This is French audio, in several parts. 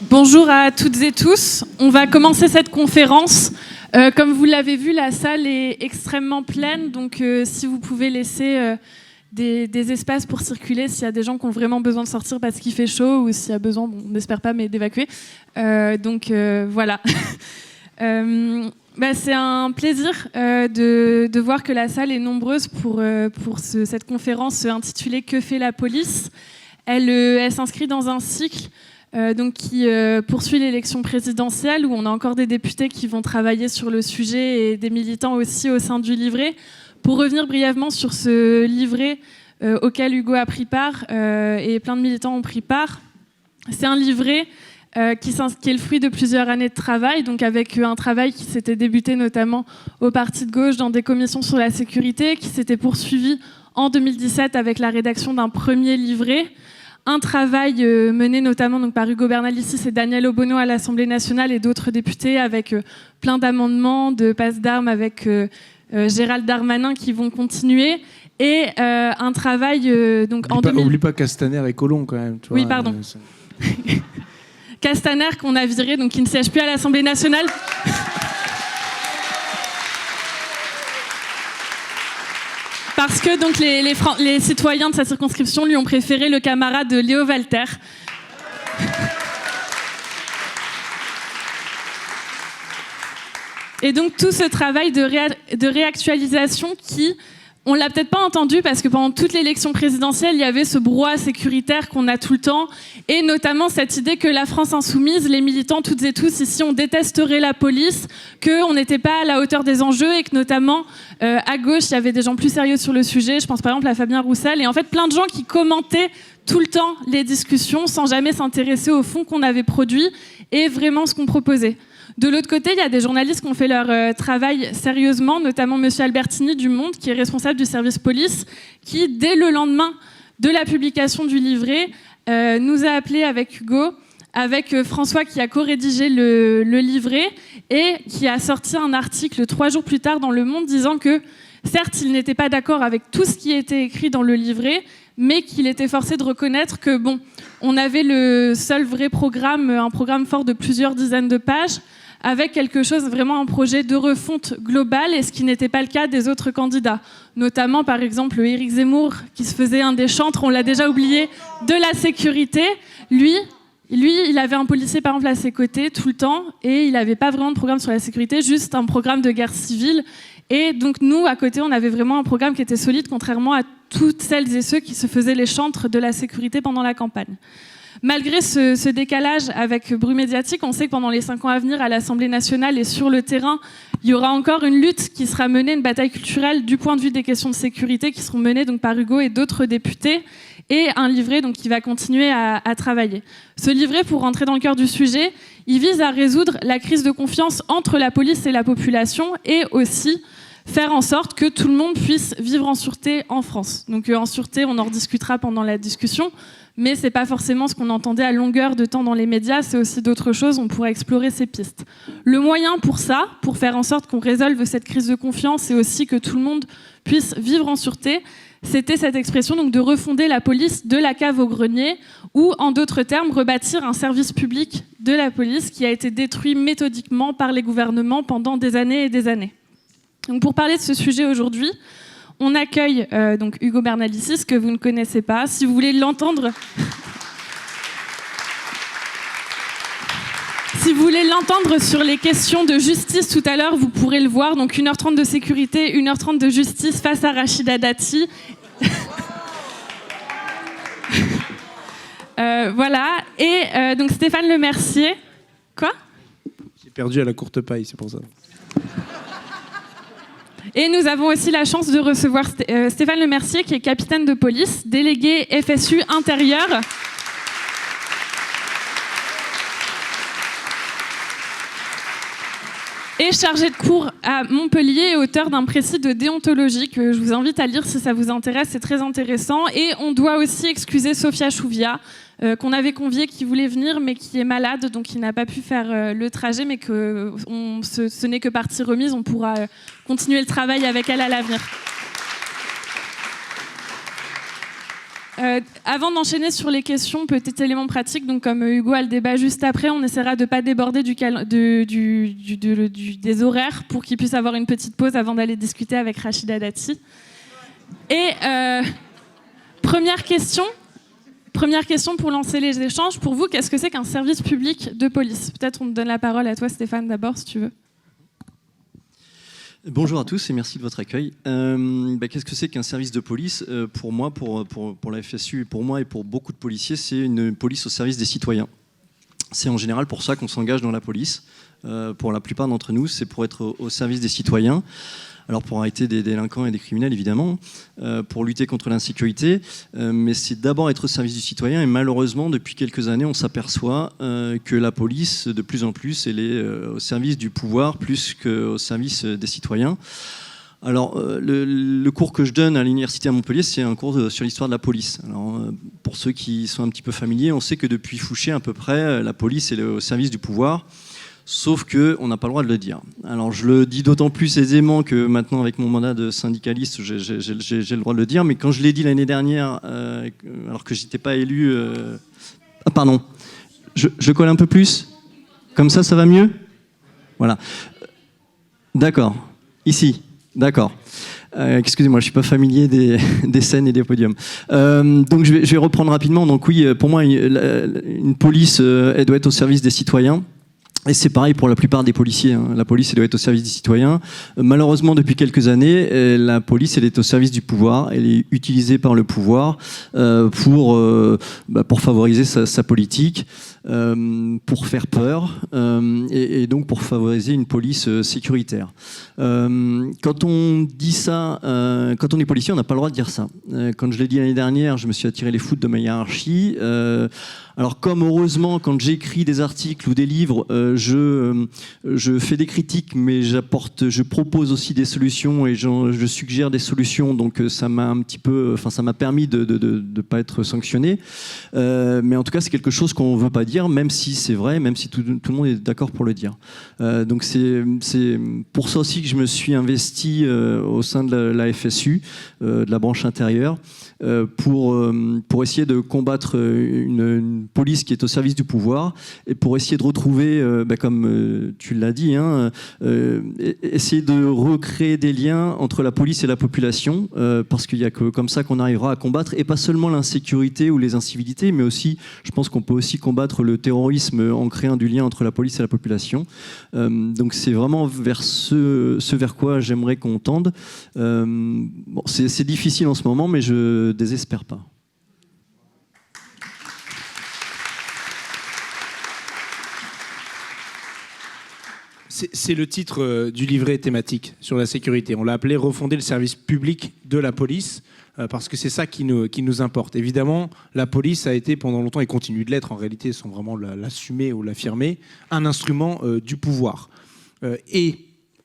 Bonjour à toutes et tous. On va commencer cette conférence. Comme vous l'avez vu, la salle est extrêmement pleine, donc si vous pouvez laisser des espaces pour circuler, s'il y a des gens qui ont vraiment besoin de sortir parce qu'il fait chaud ou s'il y a besoin, on n'espère pas, mais d'évacuer. Voilà. C'est un plaisir de voir que la salle est nombreuse pour cette conférence intitulée « Que fait la police ?». Elle s'inscrit dans un cycle qui poursuit l'élection présidentielle, où on a encore des députés qui vont travailler sur le sujet et des militants aussi au sein du livret. Pour revenir brièvement sur ce livret auquel Hugo a pris part et plein de militants ont pris part, c'est un livret qui est le fruit de plusieurs années de travail, donc avec un travail qui s'était débuté notamment au Parti de gauche dans des commissions sur la sécurité, qui s'était poursuivi en 2017 avec la rédaction d'un premier livret. Un travail mené notamment donc, par Hugo Bernalicis et Daniel Obono à l'Assemblée nationale et d'autres députés avec plein d'amendements, de passes d'armes avec Gérald Darmanin qui vont continuer. Et un travail... Oublie pas Castaner et Collomb quand même. Tu vois, oui, pardon. Castaner qu'on a viré, donc qui ne siège plus à l'Assemblée nationale. Parce que donc, les citoyens de sa circonscription lui ont préféré le camarade de Léo Walter. Et donc tout ce travail de réactualisation qui, on l'a peut-être pas entendu parce que pendant toute l'élection présidentielle, il y avait ce brouhaha sécuritaire qu'on a tout le temps, et notamment cette idée que la France insoumise, les militants toutes et tous ici, on détesterait la police, qu'on n'était pas à la hauteur des enjeux et que notamment à gauche, il y avait des gens plus sérieux sur le sujet. Je pense par exemple à Fabien Roussel et en fait plein de gens qui commentaient tout le temps les discussions sans jamais s'intéresser au fond qu'on avait produit et vraiment ce qu'on proposait. De l'autre côté, il y a des journalistes qui ont fait leur travail sérieusement, notamment M. Albertini du Monde, qui est responsable du service police, qui, dès le lendemain de la publication du livret, nous a appelés avec Hugo, avec François qui a co-rédigé le livret et qui a sorti un article 3 jours plus tard dans Le Monde disant que, certes, il n'était pas d'accord avec tout ce qui était écrit dans le livret, mais qu'il était forcé de reconnaître que, on avait le seul vrai programme, un programme fort de plusieurs dizaines de pages, avec quelque chose, vraiment un projet de refonte globale, et ce qui n'était pas le cas des autres candidats. Notamment, par exemple, Éric Zemmour, qui se faisait un des chantres, on l'a déjà oublié, de la sécurité. Lui, il avait un policier, par exemple, à ses côtés, tout le temps, et il n'avait pas vraiment de programme sur la sécurité, juste un programme de guerre civile. Et donc, nous, à côté, on avait vraiment un programme qui était solide, contrairement à toutes celles et ceux qui se faisaient les chantres de la sécurité pendant la campagne. Malgré ce décalage avec bruit médiatique, on sait que pendant les 5 ans à venir, à l'Assemblée nationale et sur le terrain, il y aura encore une lutte qui sera menée, une bataille culturelle du point de vue des questions de sécurité qui seront menées donc, par Hugo et d'autres députés, et un livret donc, qui va continuer à travailler. Ce livret, pour rentrer dans le cœur du sujet, il vise à résoudre la crise de confiance entre la police et la population et aussi faire en sorte que tout le monde puisse vivre en sûreté en France. Donc en sûreté, on en rediscutera pendant la discussion, mais c'est pas forcément ce qu'on entendait à longueur de temps dans les médias, c'est aussi d'autres choses, on pourra explorer ces pistes. Le moyen pour ça, pour faire en sorte qu'on résolve cette crise de confiance et aussi que tout le monde puisse vivre en sûreté, c'était cette expression donc, de refonder la police de la cave au grenier, ou en d'autres termes, rebâtir un service public de la police qui a été détruit méthodiquement par les gouvernements pendant des années et des années. Donc pour parler de ce sujet aujourd'hui, on accueille donc Hugo Bernalicis, que vous ne connaissez pas. Si vous voulez l'entendre... Si vous voulez l'entendre sur les questions de justice tout à l'heure, vous pourrez le voir. Donc 1h30 de sécurité, 1h30 de justice face à Rachida Dati. Voilà. Et donc Stéphane Lemercier... Quoi ? J'ai perdu à la courte paille, c'est pour ça. Et nous avons aussi la chance de recevoir Stéphane Lemercier, qui est capitaine de police, délégué FSU intérieur. Et chargé de cours à Montpellier et auteur d'un précis de déontologie que je vous invite à lire si ça vous intéresse, c'est très intéressant. Et on doit aussi excuser Sophia Chouvia, qu'on avait conviée, qui voulait venir mais qui est malade, donc qui n'a pas pu faire le trajet, mais que ce n'est que partie remise, on pourra continuer le travail avec elle à l'avenir. Avant d'enchaîner sur les questions, petit élément pratique, donc comme Hugo a le débat juste après, on essaiera de ne pas déborder des horaires pour qu'il puisse avoir une petite pause avant d'aller discuter avec Rachida Dati. Et première question pour lancer les échanges. Pour vous, qu'est-ce que c'est qu'un service public de police ? Peut-être on te donne la parole à toi, Stéphane, d'abord, si tu veux. Bonjour à tous et merci de votre accueil. Qu'est-ce que c'est qu'un service de police ? Pour moi, pour la FSU, pour moi et pour beaucoup de policiers, c'est une police au service des citoyens. C'est en général pour ça qu'on s'engage dans la police. Pour la plupart d'entre nous, c'est pour être au service des citoyens. Alors pour arrêter des délinquants et des criminels, évidemment, pour lutter contre l'insécurité, mais c'est d'abord être au service du citoyen. Et malheureusement, depuis quelques années, on s'aperçoit que la police, de plus en plus, elle est au service du pouvoir plus qu'au service des citoyens. Alors, le cours que je donne à l'université à Montpellier, c'est un cours sur l'histoire de la police. Alors, pour ceux qui sont un petit peu familiers, on sait que depuis Fouché, à peu près, la police est au service du pouvoir. Sauf qu'on n'a pas le droit de le dire. Alors je le dis d'autant plus aisément que maintenant avec mon mandat de syndicaliste, j'ai le droit de le dire, mais quand je l'ai dit l'année dernière, alors que j'étais pas élu... Ah pardon, je colle un peu plus ? Comme ça va mieux ? Voilà. D'accord. Ici. D'accord. Excusez-moi, je suis pas familier des scènes et des podiums. Donc je vais reprendre rapidement. Donc oui, pour moi, une police, elle doit être au service des citoyens. Et c'est pareil pour la plupart des policiers. Hein. La police, elle doit être au service des citoyens. Malheureusement, depuis quelques années, la police, elle est au service du pouvoir. Elle est utilisée par le pouvoir pour favoriser sa politique, pour faire peur et donc pour favoriser une police sécuritaire. Quand on dit ça, quand on est policier, on n'a pas le droit de dire ça. Quand je l'ai dit l'année dernière, je me suis attiré les foudres de ma hiérarchie. Alors comme heureusement, quand j'écris des articles ou des livres, je fais des critiques, mais je propose aussi des solutions et je suggère des solutions. Donc ça m'a permis de pas être sanctionné. Mais en tout cas, c'est quelque chose qu'on veut pas dire, même si c'est vrai, même si tout le monde est d'accord pour le dire. Donc c'est pour ça aussi que je me suis investi au sein de la FSU, de la branche intérieure, pour essayer de combattre une police qui est au service du pouvoir et pour essayer de retrouver, comme tu l'as dit, essayer de recréer des liens entre la police et la population, parce qu'il n'y a que comme ça qu'on arrivera à combattre, et pas seulement l'insécurité ou les incivilités, mais aussi, je pense qu'on peut aussi combattre le terrorisme en créant du lien entre la police et la population. Donc c'est vraiment vers ce vers quoi j'aimerais qu'on tende. C'est difficile en ce moment, mais je désespère pas. C'est le titre du livret thématique sur la sécurité. On l'a appelé « Refonder le service public de la police », parce que c'est ça qui nous importe. Évidemment, la police a été pendant longtemps, et continue de l'être en réalité, sans vraiment l'assumer ou l'affirmer, un instrument du pouvoir. Et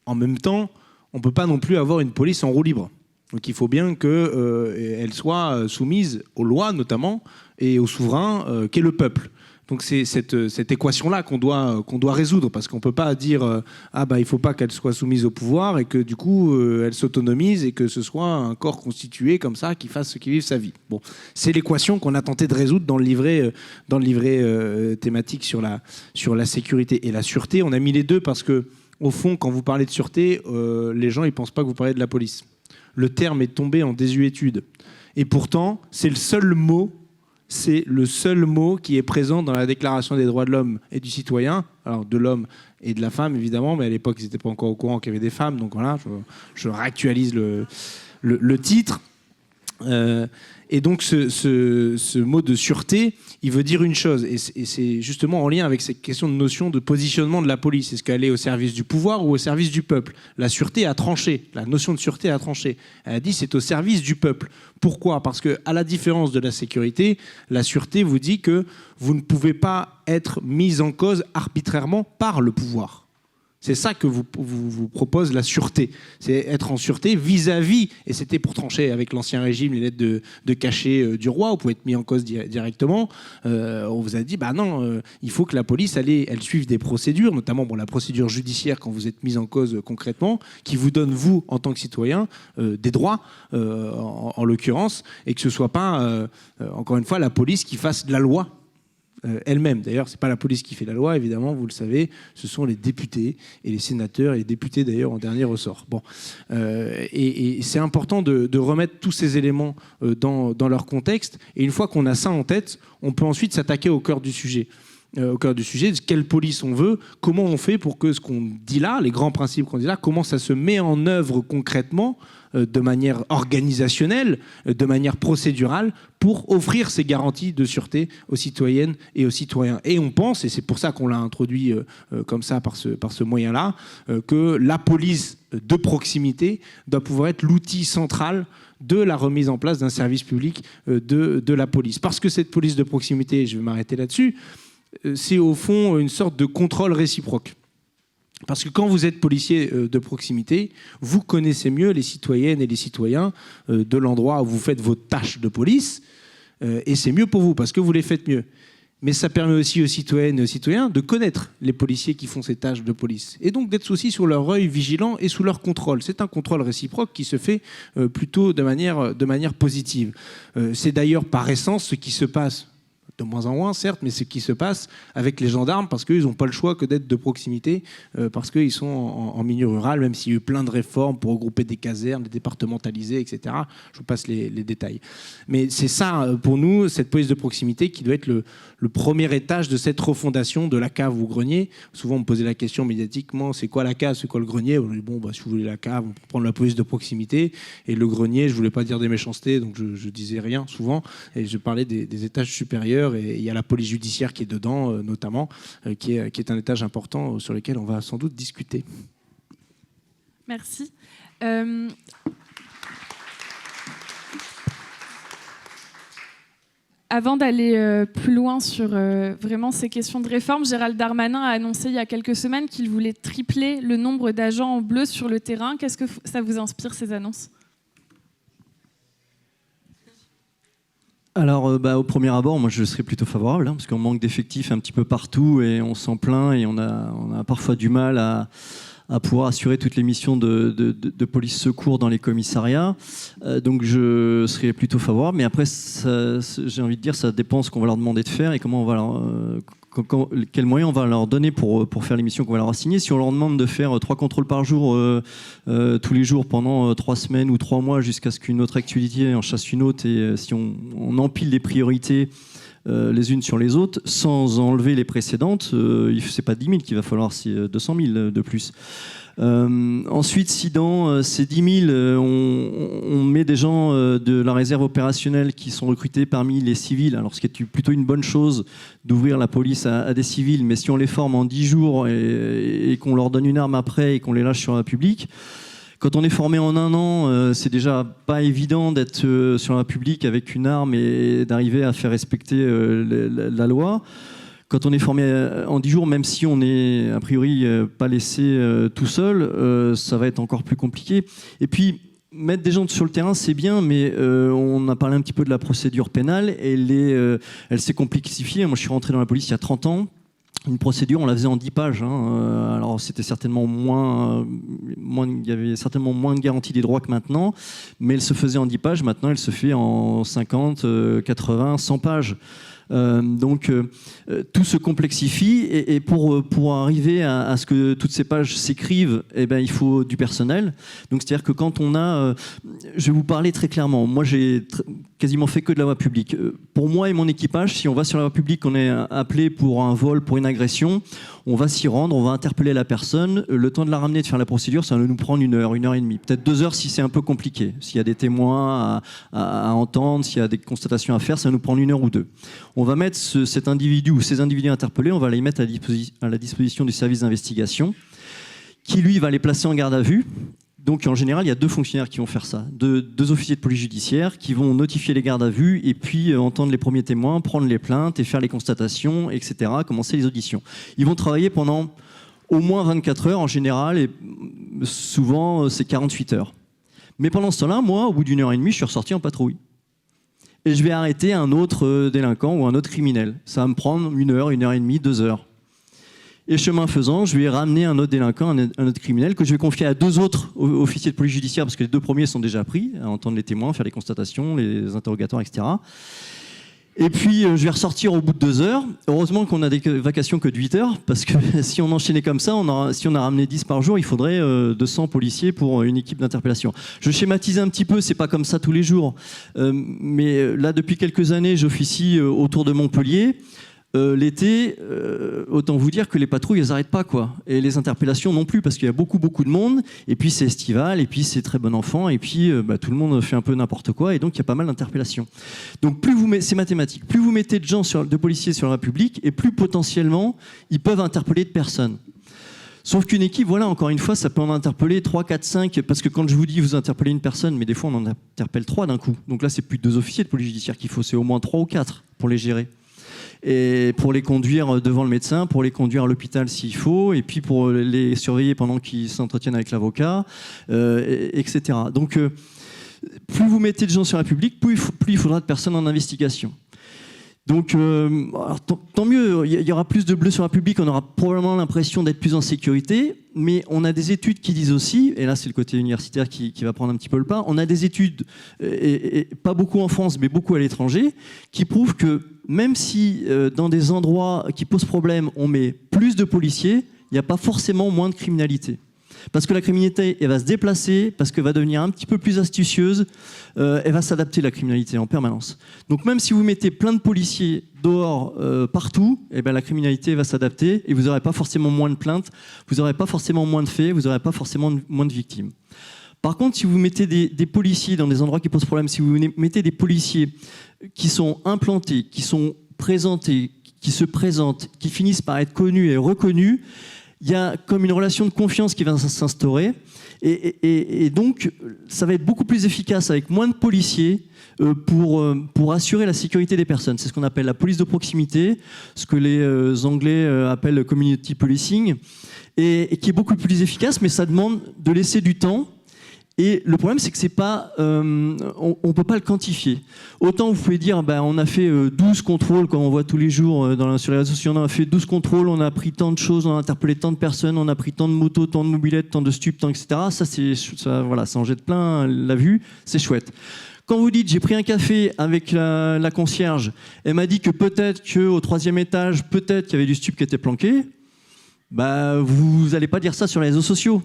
en même temps, on ne peut pas non plus avoir une police en roue libre. Donc il faut bien qu'elle soit soumise aux lois notamment, et au souverain qu'est le peuple. Donc c'est cette équation-là qu'on doit résoudre, parce qu'on ne peut pas dire il ne faut pas qu'elle soit soumise au pouvoir et que du coup elle s'autonomise et que ce soit un corps constitué comme ça qui vive sa vie. Bon, c'est l'équation qu'on a tenté de résoudre dans le livret thématique sur la sécurité et la sûreté. On a mis les deux parce que au fond, quand vous parlez de sûreté, les gens ils pensent pas que vous parlez de la police. Le terme est tombé en désuétude. Et pourtant, c'est le seul mot qui est présent dans la Déclaration des droits de l'homme et du citoyen, alors de l'homme et de la femme évidemment, mais à l'époque ils n'étaient pas encore au courant qu'il y avait des femmes, donc voilà, je réactualise le titre. Et donc ce mot de sûreté, il veut dire une chose, et c'est justement en lien avec cette question de notion de positionnement de la police. Est-ce qu'elle est au service du pouvoir ou au service du peuple ? La sûreté a tranché, la notion de sûreté a tranché. Elle a dit c'est au service du peuple. Pourquoi ? Parce que, à la différence de la sécurité, la sûreté vous dit que vous ne pouvez pas être mis en cause arbitrairement par le pouvoir. C'est ça que vous propose la sûreté. C'est être en sûreté vis-à-vis, et c'était pour trancher avec l'Ancien Régime les lettres de cachet du roi, vous pouvez être mis en cause directement. On vous a dit, non, il faut que la police, elle suive des procédures, notamment la procédure judiciaire quand vous êtes mis en cause concrètement, qui vous donne, vous, en tant que citoyen, des droits, en l'occurrence, et que ce ne soit pas, encore une fois, la police qui fasse de la loi elle-même. D'ailleurs, ce n'est pas la police qui fait la loi, évidemment, vous le savez, ce sont les députés et les sénateurs, et les députés d'ailleurs en dernier ressort. Bon. Et c'est important de remettre tous ces éléments dans leur contexte, et une fois qu'on a ça en tête, on peut ensuite s'attaquer au cœur du sujet. Au cœur du sujet, quelle police on veut, comment on fait pour que ce qu'on dit là, les grands principes qu'on dit là, comment ça se met en œuvre concrètement, de manière organisationnelle, de manière procédurale, pour offrir ces garanties de sûreté aux citoyennes et aux citoyens. Et on pense, et c'est pour ça qu'on l'a introduit comme ça, par ce moyen-là, que la police de proximité doit pouvoir être l'outil central de la remise en place d'un service public de la police. Parce que cette police de proximité, je vais m'arrêter là-dessus, c'est au fond une sorte de contrôle réciproque. Parce que quand vous êtes policier de proximité, vous connaissez mieux les citoyennes et les citoyens de l'endroit où vous faites vos tâches de police, et c'est mieux pour vous, parce que vous les faites mieux. Mais ça permet aussi aux citoyennes et aux citoyens de connaître les policiers qui font ces tâches de police, et donc d'être aussi sur leur œil vigilant et sous leur contrôle. C'est un contrôle réciproque qui se fait plutôt de manière positive. C'est d'ailleurs par essence ce qui se passe, de moins en moins certes, mais c'est ce qui se passe avec les gendarmes, parce qu'ils n'ont pas le choix que d'être de proximité, parce qu'ils sont en milieu rural, même s'il y a eu plein de réformes pour regrouper des casernes, les départementaliser, etc. Je vous passe les détails. Mais c'est ça, pour nous, cette police de proximité qui doit être le premier étage de cette refondation de la cave ou grenier. Souvent, on me posait la question médiatiquement, c'est quoi la cave, c'est quoi le grenier? On dit, si vous voulez la cave, on peut prendre la police de proximité. Et le grenier, je ne voulais pas dire des méchancetés, donc je disais rien souvent. Et je parlais des étages supérieurs. Et il y a la police judiciaire qui est dedans, notamment, qui est un étage important sur lequel on va sans doute discuter. Merci. Avant d'aller plus loin sur vraiment ces questions de réforme, Gérald Darmanin a annoncé il y a quelques semaines qu'il voulait tripler le nombre d'agents en bleu sur le terrain. Qu'est-ce que ça vous inspire, ces annonces ? Alors, au premier abord, moi, je serais plutôt favorable, parce qu'on manque d'effectifs un petit peu partout et on s'en plaint et on a parfois du mal à pouvoir assurer toutes les missions de police secours dans les commissariats. Donc, je serais plutôt favorable. Mais après, j'ai envie de dire, ça dépend ce qu'on va leur demander de faire et comment on va quels moyens on va leur donner pour faire les missions qu'on va leur assigner. Si on leur demande de faire 3 contrôles par jour, tous les jours pendant 3 semaines ou 3 mois jusqu'à ce qu'une autre activité en chasse une autre, et si on empile les priorités les unes sur les autres sans enlever les précédentes, c'est pas 10 000 qu'il va falloir, c'est 200 000 de plus. Ensuite, si dans ces 10 000, on met des gens de la réserve opérationnelle qui sont recrutés parmi les civils, alors ce qui est plutôt une bonne chose d'ouvrir la police à des civils, mais si on les forme en 10 jours et qu'on leur donne une arme après et qu'on les lâche sur la public, quand on est formé en 1 an, c'est déjà pas évident d'être sur la public avec une arme et d'arriver à faire respecter la loi. Quand on est formé en 10 jours, même si on est a priori pas laissé tout seul, ça va être encore plus compliqué. Et puis, mettre des gens sur le terrain, c'est bien, mais on a parlé un petit peu de la procédure pénale. Elle s'est complexifiée. Moi, je suis rentré dans la police il y a 30 ans. Une procédure, on la faisait en 10 pages. Alors, c'était certainement il y avait certainement moins de garantie des droits que maintenant, mais elle se faisait en 10 pages. Maintenant, elle se fait en 50, 80, 100 pages. Donc tout se complexifie et pour arriver à ce que toutes ces pages s'écrivent, il faut du personnel. Donc c'est-à-dire que quand on a, je vais vous parler très clairement, moi j'ai quasiment fait que de la voie publique. Pour moi et mon équipage, si on va sur la voie publique, on est appelé pour un vol, pour une agression, on va s'y rendre, on va interpeller la personne, le temps de la ramener, de faire la procédure, ça va nous prendre 1 heure, 1 heure et demie, peut-être 2 heures si c'est un peu compliqué, s'il y a des témoins à entendre, s'il y a des constatations à faire, ça va nous prendre 1 heure ou 2. On va mettre cet individu ou ces individus interpellés, on va les mettre à la disposition du service d'investigation, qui lui va les placer en garde à vue. Donc en général, il y a 2 fonctionnaires qui vont faire ça, 2 officiers de police judiciaire qui vont notifier les gardes à vue et puis entendre les premiers témoins, prendre les plaintes et faire les constatations, etc., commencer les auditions. Ils vont travailler pendant au moins 24 heures en général, et souvent c'est 48 heures. Mais pendant ce temps-là, moi, au bout d'une heure et demie, je suis ressorti en patrouille. Et je vais arrêter un autre délinquant ou un autre criminel. Ça va me prendre 1 heure et demie, 2 heures. Et chemin faisant, je vais ramener un autre délinquant, un autre criminel, que je vais confier à 2 autres officiers de police judiciaire, parce que les 2 premiers sont déjà pris, à entendre les témoins, faire les constatations, les interrogatoires, etc. Et puis, je vais ressortir au bout de 2 heures. Heureusement qu'on a des vacations que de 8 heures, parce que si on enchaînait comme ça, si on a ramené 10 par jour, il faudrait 200 policiers pour une équipe d'interpellation. Je schématise un petit peu, c'est pas comme ça tous les jours. Mais là, depuis quelques années, j'officie autour de Montpellier. L'été, autant vous dire que les patrouilles, elles n'arrêtent pas, quoi. Et les interpellations non plus, parce qu'il y a beaucoup de monde, et puis c'est estival, et puis c'est très bon enfant, et puis tout le monde fait un peu n'importe quoi, et donc il y a pas mal d'interpellations. Donc c'est mathématique. Plus vous mettez de policiers sur la République, et plus potentiellement, ils peuvent interpeller de personnes. Sauf qu'une équipe, voilà, encore une fois, ça peut en interpeller 3, 4, 5, parce que quand je vous dis vous interpellez une personne, mais des fois on en interpelle 3 d'un coup. Donc là, c'est plus 2 officiers de police judiciaire qu'il faut, c'est au moins 3 ou 4 pour les gérer. Et pour les conduire devant le médecin, pour les conduire à l'hôpital s'il faut, et puis pour les surveiller pendant qu'ils s'entretiennent avec l'avocat, etc. Donc, plus vous mettez de gens sur la République, plus il faudra de personnes en investigation. Donc, alors, tant mieux, il y aura plus de bleus sur la République, on aura probablement l'impression d'être plus en sécurité, mais on a des études qui disent aussi, et là c'est le côté universitaire qui va prendre un petit peu le pas, on a des études, et pas beaucoup en France, mais beaucoup à l'étranger, qui prouvent que même si dans des endroits qui posent problème, on met plus de policiers, il n'y a pas forcément moins de criminalité. Parce que la criminalité, elle va se déplacer, parce qu'elle va devenir un petit peu plus astucieuse, elle va s'adapter, la criminalité, en permanence. Donc même si vous mettez plein de policiers dehors partout, eh ben, la criminalité va s'adapter et vous n'aurez pas forcément moins de plaintes, vous n'aurez pas forcément moins de faits, vous n'aurez pas forcément moins de victimes. Par contre, si vous mettez des policiers dans des endroits qui posent problème, si vous mettez des policiers qui sont implantés, qui sont présentés, qui se présentent, qui finissent par être connus et reconnus, il y a comme une relation de confiance qui va s'instaurer et donc ça va être beaucoup plus efficace avec moins de policiers pour assurer la sécurité des personnes. C'est ce qu'on appelle la police de proximité, ce que les Anglais appellent community policing, et qui est beaucoup plus efficace, mais ça demande de laisser du temps. Et le problème, c'est que c'est pas, on peut pas le quantifier. Autant vous pouvez dire, on a fait 12 contrôles, comme on voit tous les jours sur les réseaux sociaux, on a fait 12 contrôles, on a pris tant de choses, on a interpellé tant de personnes, on a pris tant de motos, tant de mobilettes, tant de stupes, tant, etc. Ça, voilà, ça en jette plein la vue, c'est chouette. Quand vous dites, j'ai pris un café avec la concierge, elle m'a dit que peut-être qu'au 3e étage, peut-être qu'il y avait du stup qui était planqué, vous n'allez pas dire ça sur les réseaux sociaux.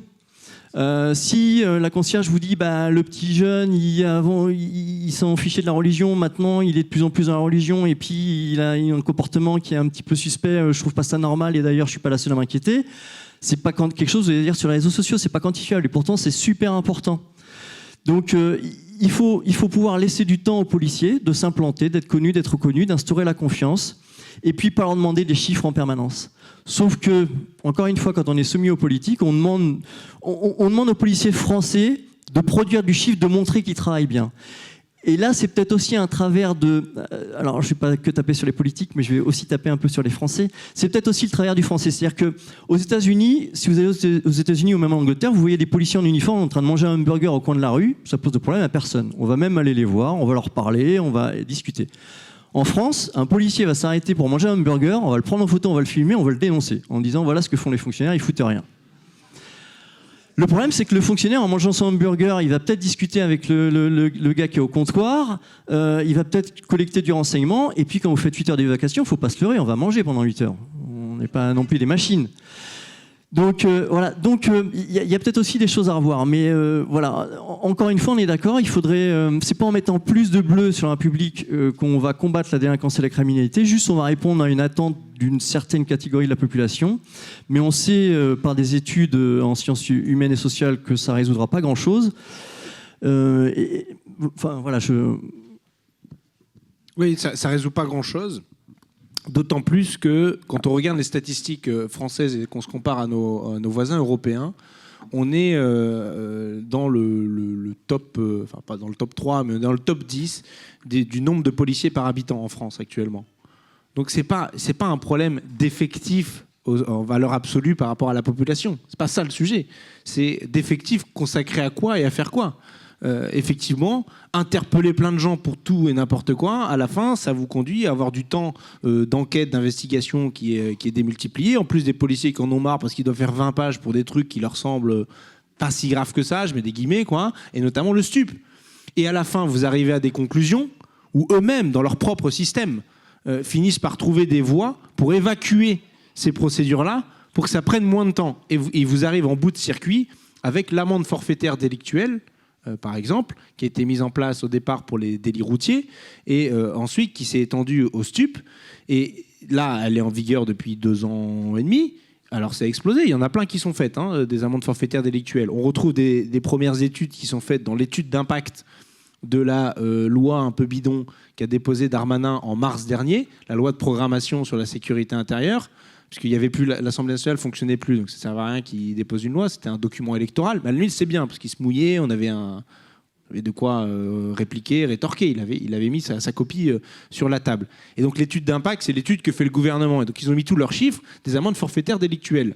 Si la concierge vous dit le petit jeune il s'en fichait de la religion, maintenant il est de plus en plus dans la religion et puis il a un comportement qui est un petit peu suspect, je trouve pas ça normal et d'ailleurs je suis pas la seule à m'inquiéter, c'est pas quelque chose, vous allez dire, sur les réseaux sociaux, c'est pas quantifiable et pourtant c'est super important. Donc il faut pouvoir laisser du temps aux policiers de s'implanter, d'être connus, d'être reconnus, d'instaurer la confiance et puis pas leur demander des chiffres en permanence. Sauf que, encore une fois, quand on est soumis aux politiques, on demande aux policiers français de produire du chiffre, de montrer qu'ils travaillent bien. Et là, c'est peut-être aussi un travers de... Alors, je ne vais pas que taper sur les politiques, mais je vais aussi taper un peu sur les Français. C'est peut-être aussi le travers du Français. C'est-à-dire qu'aux États-Unis, si vous allez aux États-Unis ou même en Angleterre, vous voyez des policiers en uniforme en train de manger un hamburger au coin de la rue, ça pose de problème à personne. On va même aller les voir, on va leur parler, on va discuter. En France, un policier va s'arrêter pour manger un hamburger, on va le prendre en photo, on va le filmer, on va le dénoncer, en disant voilà ce que font les fonctionnaires, ils foutent rien. Le problème, c'est que le fonctionnaire, en mangeant son hamburger, il va peut-être discuter avec le gars qui est au comptoir, il va peut-être collecter du renseignement, et puis quand vous faites 8 heures d'évacuation, il ne faut pas se leurrer, on va manger pendant 8 heures. On n'est pas non plus des machines. Donc voilà, il y a peut-être aussi des choses à revoir, mais voilà, encore une fois, on est d'accord, il faudrait, c'est pas en mettant plus de bleus sur un public qu'on va combattre la délinquance et la criminalité, juste on va répondre à une attente d'une certaine catégorie de la population, mais on sait par des études en sciences humaines et sociales que ça résoudra pas grand-chose. Enfin voilà, Oui, ça résout pas grand-chose. D'autant plus que, quand on regarde les statistiques françaises et qu'on se compare à nos voisins européens, on est dans le top, enfin pas dans le top 3, mais dans le top 10 du nombre de policiers par habitant en France actuellement. Donc c'est pas un problème d'effectif en valeur absolue par rapport à la population. C'est pas ça le sujet. C'est d'effectifs consacrés à quoi et à faire quoi. Effectivement, interpeller plein de gens pour tout et n'importe quoi, à la fin, ça vous conduit à avoir du temps d'enquête, d'investigation qui est démultiplié. En plus, des policiers qui en ont marre parce qu'ils doivent faire 20 pages pour des trucs qui leur semblent pas si graves que ça, je mets des guillemets, quoi, et notamment le stup. Et à la fin, vous arrivez à des conclusions où eux-mêmes, dans leur propre système, finissent par trouver des voies pour évacuer ces procédures-là pour que ça prenne moins de temps. Et vous arrivez en bout de circuit avec l'amende forfaitaire délictuelle, par exemple, qui a été mise en place au départ pour les délits routiers et ensuite qui s'est étendue au stup. Et là, elle est en vigueur depuis 2 ans et demi. Alors, ça a explosé. Il y en a plein qui sont faites, des amendes forfaitaires délictuelles. On retrouve des premières études qui sont faites dans l'étude d'impact de la loi un peu bidon qu'a déposée Darmanin en mars dernier, la loi de programmation sur la sécurité intérieure, puisqu'il y avait plus l'Assemblée nationale fonctionnait plus, donc ça ne servait à rien qu'il dépose une loi, c'était un document électoral. Mais à lui, c'est bien, parce qu'il se mouillait, on avait de quoi répliquer, rétorquer. Il avait mis sa copie sur la table. Et donc l'étude d'impact, c'est l'étude que fait le gouvernement. Et donc ils ont mis tous leurs chiffres des amendes forfaitaires délictuelles.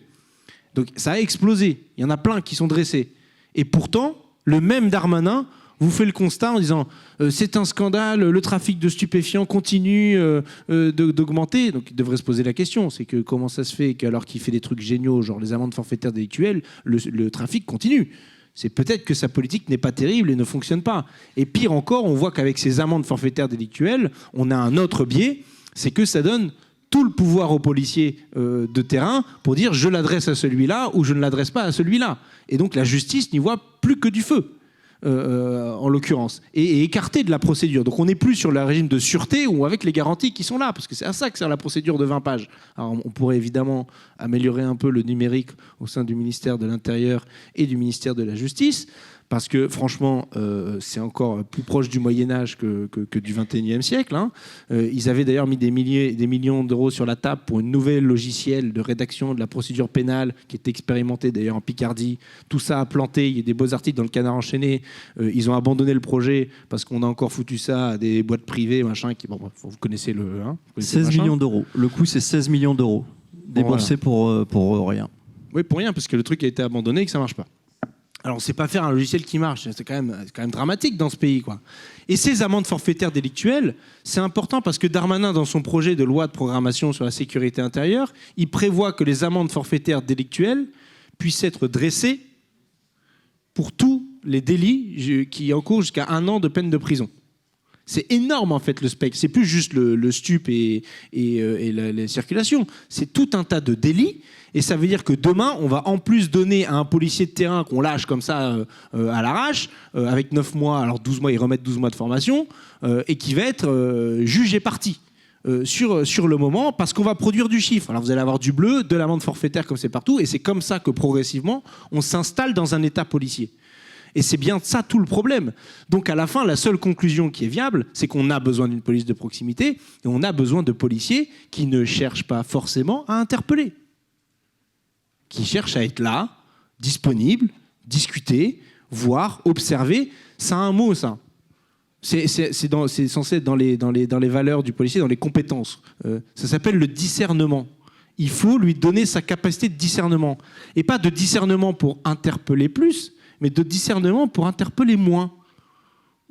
Donc ça a explosé. Il y en a plein qui sont dressés. Et pourtant, le même Darmanin vous fait le constat en disant c'est un scandale, le trafic de stupéfiants continue d'augmenter. Donc il devrait se poser la question, c'est que comment ça se fait qu'alors qu'il fait des trucs géniaux, genre les amendes forfaitaires délictuelles, le trafic continue. C'est peut-être que sa politique n'est pas terrible et ne fonctionne pas. Et pire encore, on voit qu'avec ces amendes forfaitaires délictuelles, on a un autre biais, c'est que ça donne tout le pouvoir aux policiers de terrain pour dire je l'adresse à celui-là ou je ne l'adresse pas à celui-là. Et donc la justice n'y voit plus que du feu. En l'occurrence, et écarté de la procédure. Donc on n'est plus sur le régime de sûreté ou avec les garanties qui sont là, parce que c'est à ça que sert la procédure de 20 pages. Alors on pourrait évidemment améliorer un peu le numérique au sein du ministère de l'Intérieur et du ministère de la Justice, parce que franchement, c'est encore plus proche du Moyen-Âge que du XXIe siècle. Ils avaient d'ailleurs mis des millions d'euros sur la table pour une nouvelle logiciel de rédaction de la procédure pénale qui est expérimenté d'ailleurs en Picardie. Tout ça a planté, il y a des beaux articles dans le Canard enchaîné. Ils ont abandonné le projet parce qu'on a encore foutu ça à des boîtes privées, machin. Vous connaissez le... 16 millions d'euros. Le coût, c'est 16 millions d'euros déboursés pour rien. Oui, pour rien, parce que le truc a été abandonné et que ça ne marche pas. Alors, on ne sait pas faire un logiciel qui marche. C'est quand même dramatique dans ce pays, quoi. Et ces amendes forfaitaires délictuelles, c'est important parce que Darmanin, dans son projet de loi de programmation sur la sécurité intérieure, il prévoit que les amendes forfaitaires délictuelles puissent être dressées pour tous les délits qui encourent jusqu'à 1 an de peine de prison. C'est énorme, en fait, le spectre. C'est plus juste le stup et la circulation. C'est tout un tas de délits. Et ça veut dire que demain, on va en plus donner à un policier de terrain qu'on lâche comme ça à l'arrache, avec 9 mois, alors 12 mois, ils remettent 12 mois de formation, et qui va être juge et partie sur le moment, parce qu'on va produire du chiffre. Alors vous allez avoir du bleu, de l'amende forfaitaire comme c'est partout, et c'est comme ça que progressivement, on s'installe dans un état policier. Et c'est bien ça tout le problème. Donc à la fin, la seule conclusion qui est viable, c'est qu'on a besoin d'une police de proximité, et on a besoin de policiers qui ne cherchent pas forcément à interpeller, qui cherchent à être là, disponibles, discuter, voir, observer. Ça a un mot, ça. C'est censé être dans les valeurs du policier, dans les compétences. Ça s'appelle le discernement. Il faut lui donner sa capacité de discernement. Et pas de discernement pour interpeller plus, mais de discernement pour interpeller moins.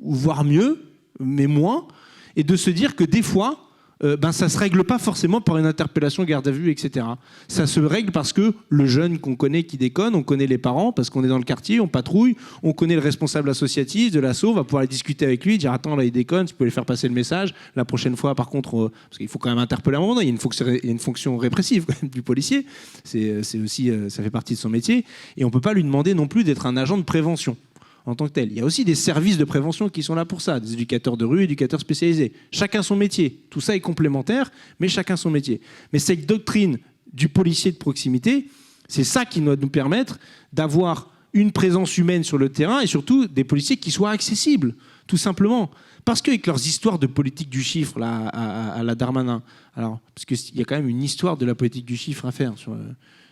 Ou voire mieux, mais moins. Et de se dire que des fois, ça ne se règle pas forcément par une interpellation, garde à vue, etc. Ça se règle parce que le jeune qu'on connaît qui déconne, on connaît les parents, parce qu'on est dans le quartier, on patrouille, on connaît le responsable associatif de l'asso, on va pouvoir aller discuter avec lui, dire attends là il déconne, tu peux lui faire passer le message, la prochaine fois par contre, parce qu'il faut quand même interpeller à un moment, il y a une fonction répressive quand même, du policier, c'est aussi, ça fait partie de son métier, et on ne peut pas lui demander non plus d'être un agent de prévention en tant que tel. Il y a aussi des services de prévention qui sont là pour ça, des éducateurs de rue, éducateurs spécialisés. Chacun son métier. Tout ça est complémentaire, mais chacun son métier. Mais cette doctrine du policier de proximité, c'est ça qui doit nous permettre d'avoir une présence humaine sur le terrain et surtout des policiers qui soient accessibles, tout simplement. Parce qu'avec leurs histoires de politique du chiffre là, à la Darmanin, alors, parce qu'il y a quand même une histoire de la politique du chiffre à faire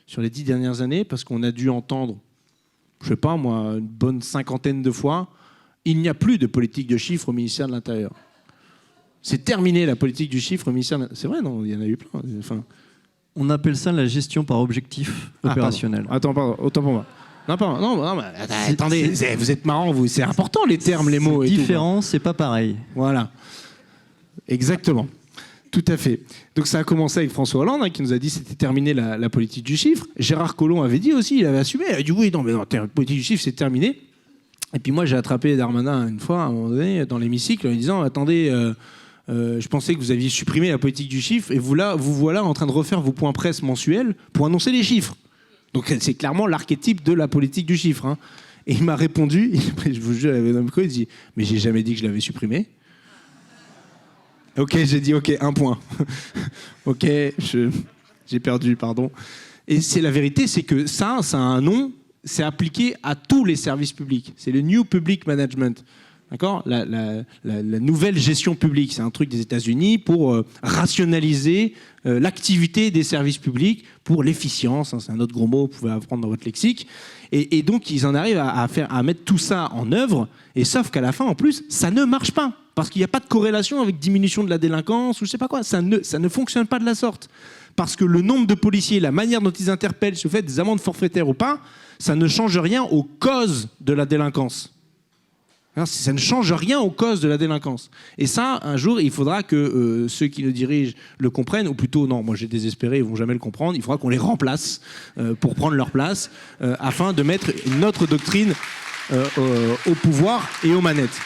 sur les 10 dernières années, parce qu'on a dû entendre je sais pas moi, une bonne 50aine de fois, il n'y a plus de politique de chiffres au ministère de l'Intérieur. C'est terminé la politique du chiffre au ministère de l'Intérieur. C'est vrai, non, il y en a eu plein. Enfin, On appelle ça la gestion par objectif opérationnel. Attends, pardon, autant pour moi. Non, mais attendez, vous êtes marrant, vous. C'est important les termes, les mots. C'est différent, c'est pas pareil. Voilà. Exactement. Tout à fait. Donc ça a commencé avec François Hollande, qui nous a dit que c'était terminé la politique du chiffre. Gérard Collomb avait dit aussi, il avait assumé. Il a dit oui, non, mais la politique du chiffre, c'est terminé. Et puis moi, j'ai attrapé Darmanin une fois, à un moment donné, dans l'hémicycle, en lui disant attendez, je pensais que vous aviez supprimé la politique du chiffre, et vous voilà en train de refaire vos points presse mensuels pour annoncer les chiffres. Donc c'est clairement l'archétype de la politique du chiffre. Hein. Et il m'a répondu, je vous jure, il dit mais j'ai jamais dit que je l'avais supprimé. Ok, j'ai dit ok, 1 point. Ok, j'ai perdu, pardon. Et c'est la vérité, c'est que ça a un nom, c'est appliqué à tous les services publics. C'est le New Public Management. D'accord ? La nouvelle gestion publique, c'est un truc des États-Unis pour rationaliser l'activité des services publics, pour l'efficience, hein, c'est un autre gros mot, vous pouvez apprendre dans votre lexique. Et donc, ils en arrivent à mettre tout ça en œuvre, et sauf qu'à la fin, en plus, ça ne marche pas. Parce qu'il n'y a pas de corrélation avec diminution de la délinquance ou je sais pas quoi. Ça ne fonctionne pas de la sorte. Parce que le nombre de policiers, la manière dont ils interpellent, si vous faites des amendes forfaitaires ou pas, ça ne change rien aux causes de la délinquance. Ça ne change rien aux causes de la délinquance. Et ça, un jour, il faudra que ceux qui le dirigent le comprennent, ou plutôt, non, moi j'ai désespéré, ils ne vont jamais le comprendre, il faudra qu'on les remplace pour prendre leur place, afin de mettre une autre doctrine au pouvoir et aux manettes.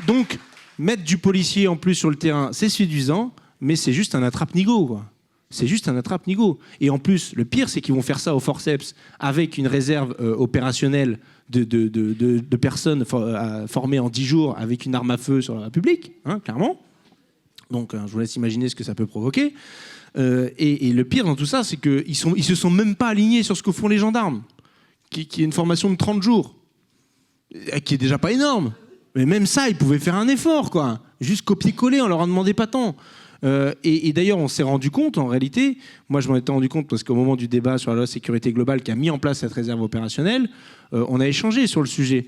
Donc, mettre du policier en plus sur le terrain, c'est séduisant, mais c'est juste un attrape-nigo, quoi. C'est juste un attrape-nigo. Et en plus, le pire, c'est qu'ils vont faire ça au forceps avec une réserve opérationnelle de personnes formées en 10 jours avec une arme à feu sur la République, hein, clairement. Donc, je vous laisse imaginer ce que ça peut provoquer. Et le pire dans tout ça, c'est qu'ils se sont même pas alignés sur ce que font les gendarmes, qui est une formation de 30 jours, qui est déjà pas énorme. Mais même ça, ils pouvaient faire un effort, quoi. Juste copier-coller, on leur en demandait pas tant. Et d'ailleurs, on s'est rendu compte, en réalité, moi je m'en étais rendu compte parce qu'au moment du débat sur la loi sécurité globale qui a mis en place cette réserve opérationnelle, on a échangé sur le sujet.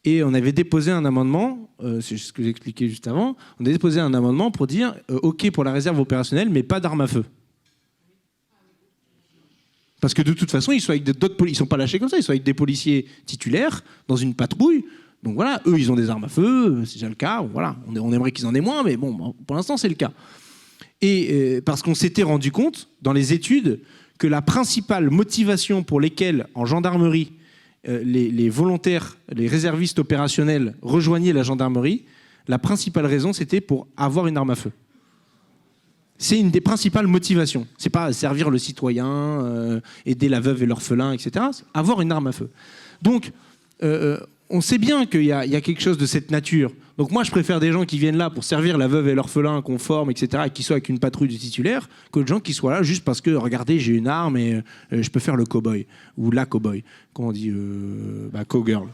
Et on avait déposé un amendement, c'est ce que j'expliquais juste avant, on a déposé un amendement pour dire OK pour la réserve opérationnelle, mais pas d'armes à feu. Parce que de toute façon, ils sont avec d'autres policiers, ils sont pas lâchés comme ça, ils sont avec des policiers titulaires dans une patrouille. Donc voilà, eux, ils ont des armes à feu, c'est déjà le cas. Voilà, on aimerait qu'ils en aient moins, mais bon, pour l'instant, c'est le cas. Et parce qu'on s'était rendu compte, dans les études, que la principale motivation pour lesquelles, en gendarmerie, les volontaires, les réservistes opérationnels rejoignaient la gendarmerie, la principale raison, c'était pour avoir une arme à feu. C'est une des principales motivations. C'est pas servir le citoyen, aider la veuve et l'orphelin, etc. C'est avoir une arme à feu. Donc, on sait bien qu'il y a quelque chose de cette nature. Donc moi, je préfère des gens qui viennent là pour servir la veuve et l'orphelin, qu'on forme, etc., et qui soient avec une patrouille de titulaires, que de gens qui soient là juste parce que, regardez, j'ai une arme et je peux faire le cow-boy. Ou la cow-boy. Comment on dit cow-girl.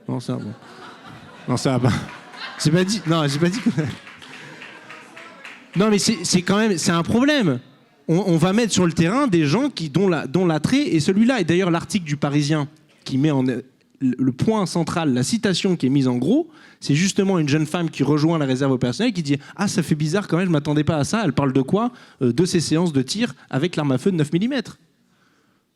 Non, ça, bon. Non, ça va pas. J'ai pas dit... Non, j'ai pas dit... Non, mais c'est quand même... C'est un problème. On va mettre sur le terrain des gens dont l'attrait est celui-là. Et d'ailleurs, l'article du Parisien qui met en... Le point central, la citation qui est mise en gros, c'est justement une jeune femme qui rejoint la réserve opérationnelle qui dit « Ah, ça fait bizarre quand même, je ne m'attendais pas à ça. » Elle parle de quoi ? De ces séances de tir avec l'arme à feu de 9 mm.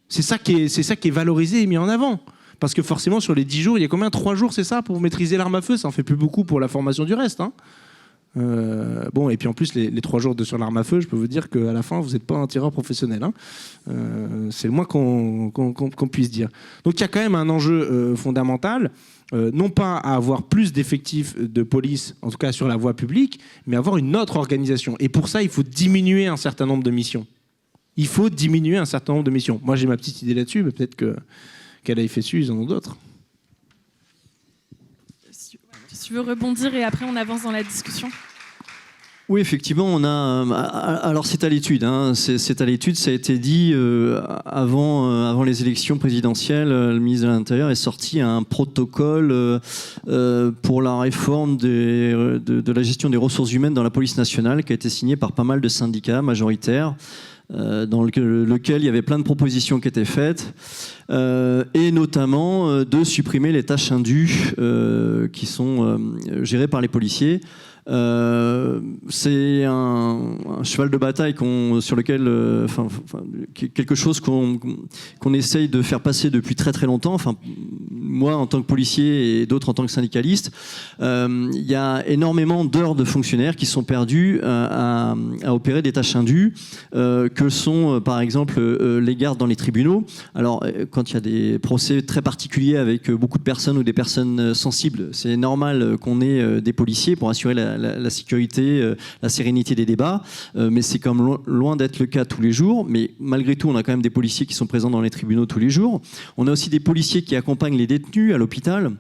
C'est ça qui est valorisé et mis en avant. Parce que forcément, sur les 10 jours, il y a combien ? 3 jours, c'est ça, pour maîtriser l'arme à feu ? Ça en fait plus beaucoup pour la formation du reste. Hein. Bon, et puis en plus, les 3 jours sur l'arme à feu, je peux vous dire qu'à la fin, vous n'êtes pas un tireur professionnel. Hein. C'est le moins qu'on puisse dire. Donc il y a quand même un enjeu fondamental, non pas à avoir plus d'effectifs de police, en tout cas sur la voie publique, mais avoir une autre organisation. Et pour ça, il faut diminuer un certain nombre de missions. Il faut diminuer un certain nombre de missions. Moi, j'ai ma petite idée là-dessus, mais peut-être qu'elle a fait su, ils en ont d'autres. Si tu veux rebondir et après on avance dans la discussion. Oui, effectivement, on a. Alors c'est à l'étude, hein, c'est à l'étude. Ça a été dit avant les élections présidentielles. Le ministre de l'Intérieur est sorti un protocole pour la réforme de la gestion des ressources humaines dans la police nationale, qui a été signé par pas mal de syndicats majoritaires. Dans lequel il y avait plein de propositions qui étaient faites, et notamment de supprimer les tâches indues qui sont gérées par les policiers. C'est un cheval de bataille sur lequel, quelque chose qu'on essaye de faire passer depuis très très longtemps. Enfin, moi en tant que policier et d'autres en tant que syndicalistes, il y a énormément d'heures de fonctionnaires qui sont perdus à opérer des tâches indues, que sont par exemple les gardes dans les tribunaux. Alors quand il y a des procès très particuliers avec beaucoup de personnes ou des personnes sensibles, c'est normal qu'on ait des policiers pour assurer la sécurité, la sérénité des débats, mais c'est comme loin d'être le cas tous les jours. Mais malgré tout, on a quand même des policiers qui sont présents dans les tribunaux tous les jours. On a aussi des policiers qui accompagnent les détenus à l'hôpital,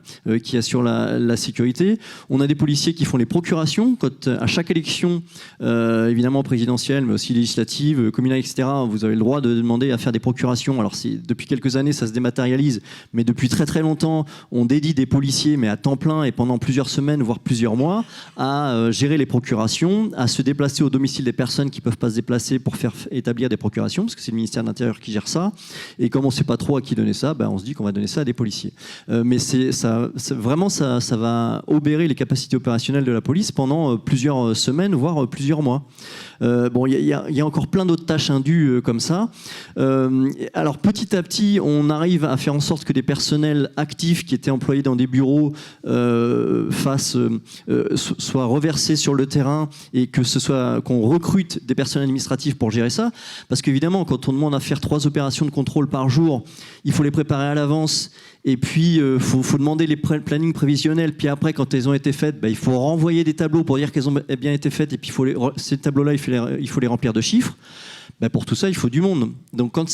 qui assurent la sécurité. On a des policiers qui font les procurations. Quand, à chaque élection, évidemment présidentielle, mais aussi législative, communale, etc., vous avez le droit de demander à faire des procurations. Alors depuis quelques années, ça se dématérialise, mais depuis très très longtemps, on dédie des policiers, mais à temps plein et pendant plusieurs semaines, voire plusieurs mois, à gérer les procurations, à se déplacer au domicile des personnes qui ne peuvent pas se déplacer pour faire établir des procurations, parce que c'est le ministère de l'Intérieur qui gère ça. Et comme on ne sait pas trop à qui donner ça, on se dit qu'on va donner ça à des policiers. Mais ça va obérer les capacités opérationnelles de la police pendant plusieurs semaines, voire plusieurs mois. Il y a encore plein d'autres tâches indues comme ça. Alors petit à petit, on arrive à faire en sorte que des personnels actifs qui étaient employés dans des bureaux soient reversés sur le terrain et qu'on recrute des personnels administratifs pour gérer ça. Parce qu'évidemment, quand on demande à faire 3 opérations de contrôle par jour, il faut les préparer à l'avance. Et puis, faut demander les plannings prévisionnels. Puis après, quand elles ont été faites, il faut renvoyer des tableaux pour dire qu'elles ont bien été faites. Et puis, ces tableaux-là, il faut les remplir de chiffres. Pour tout ça, il faut du monde. Donc quand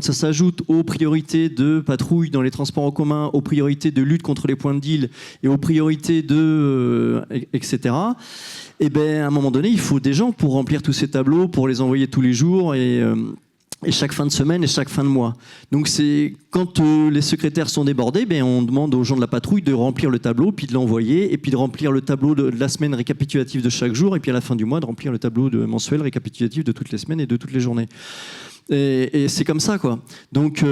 ça s'ajoute aux priorités de patrouille dans les transports en commun, aux priorités de lutte contre les points de deal et aux priorités etc., à un moment donné, il faut des gens pour remplir tous ces tableaux, pour les envoyer tous les jours et chaque fin de semaine et chaque fin de mois. Donc c'est quand les secrétaires sont débordés, on demande aux gens de la patrouille de remplir le tableau, puis de l'envoyer, et puis de remplir le tableau de la semaine récapitulatif de chaque jour, et puis à la fin du mois de remplir le tableau mensuel récapitulatif de toutes les semaines et de toutes les journées. Et c'est comme ça, quoi. Donc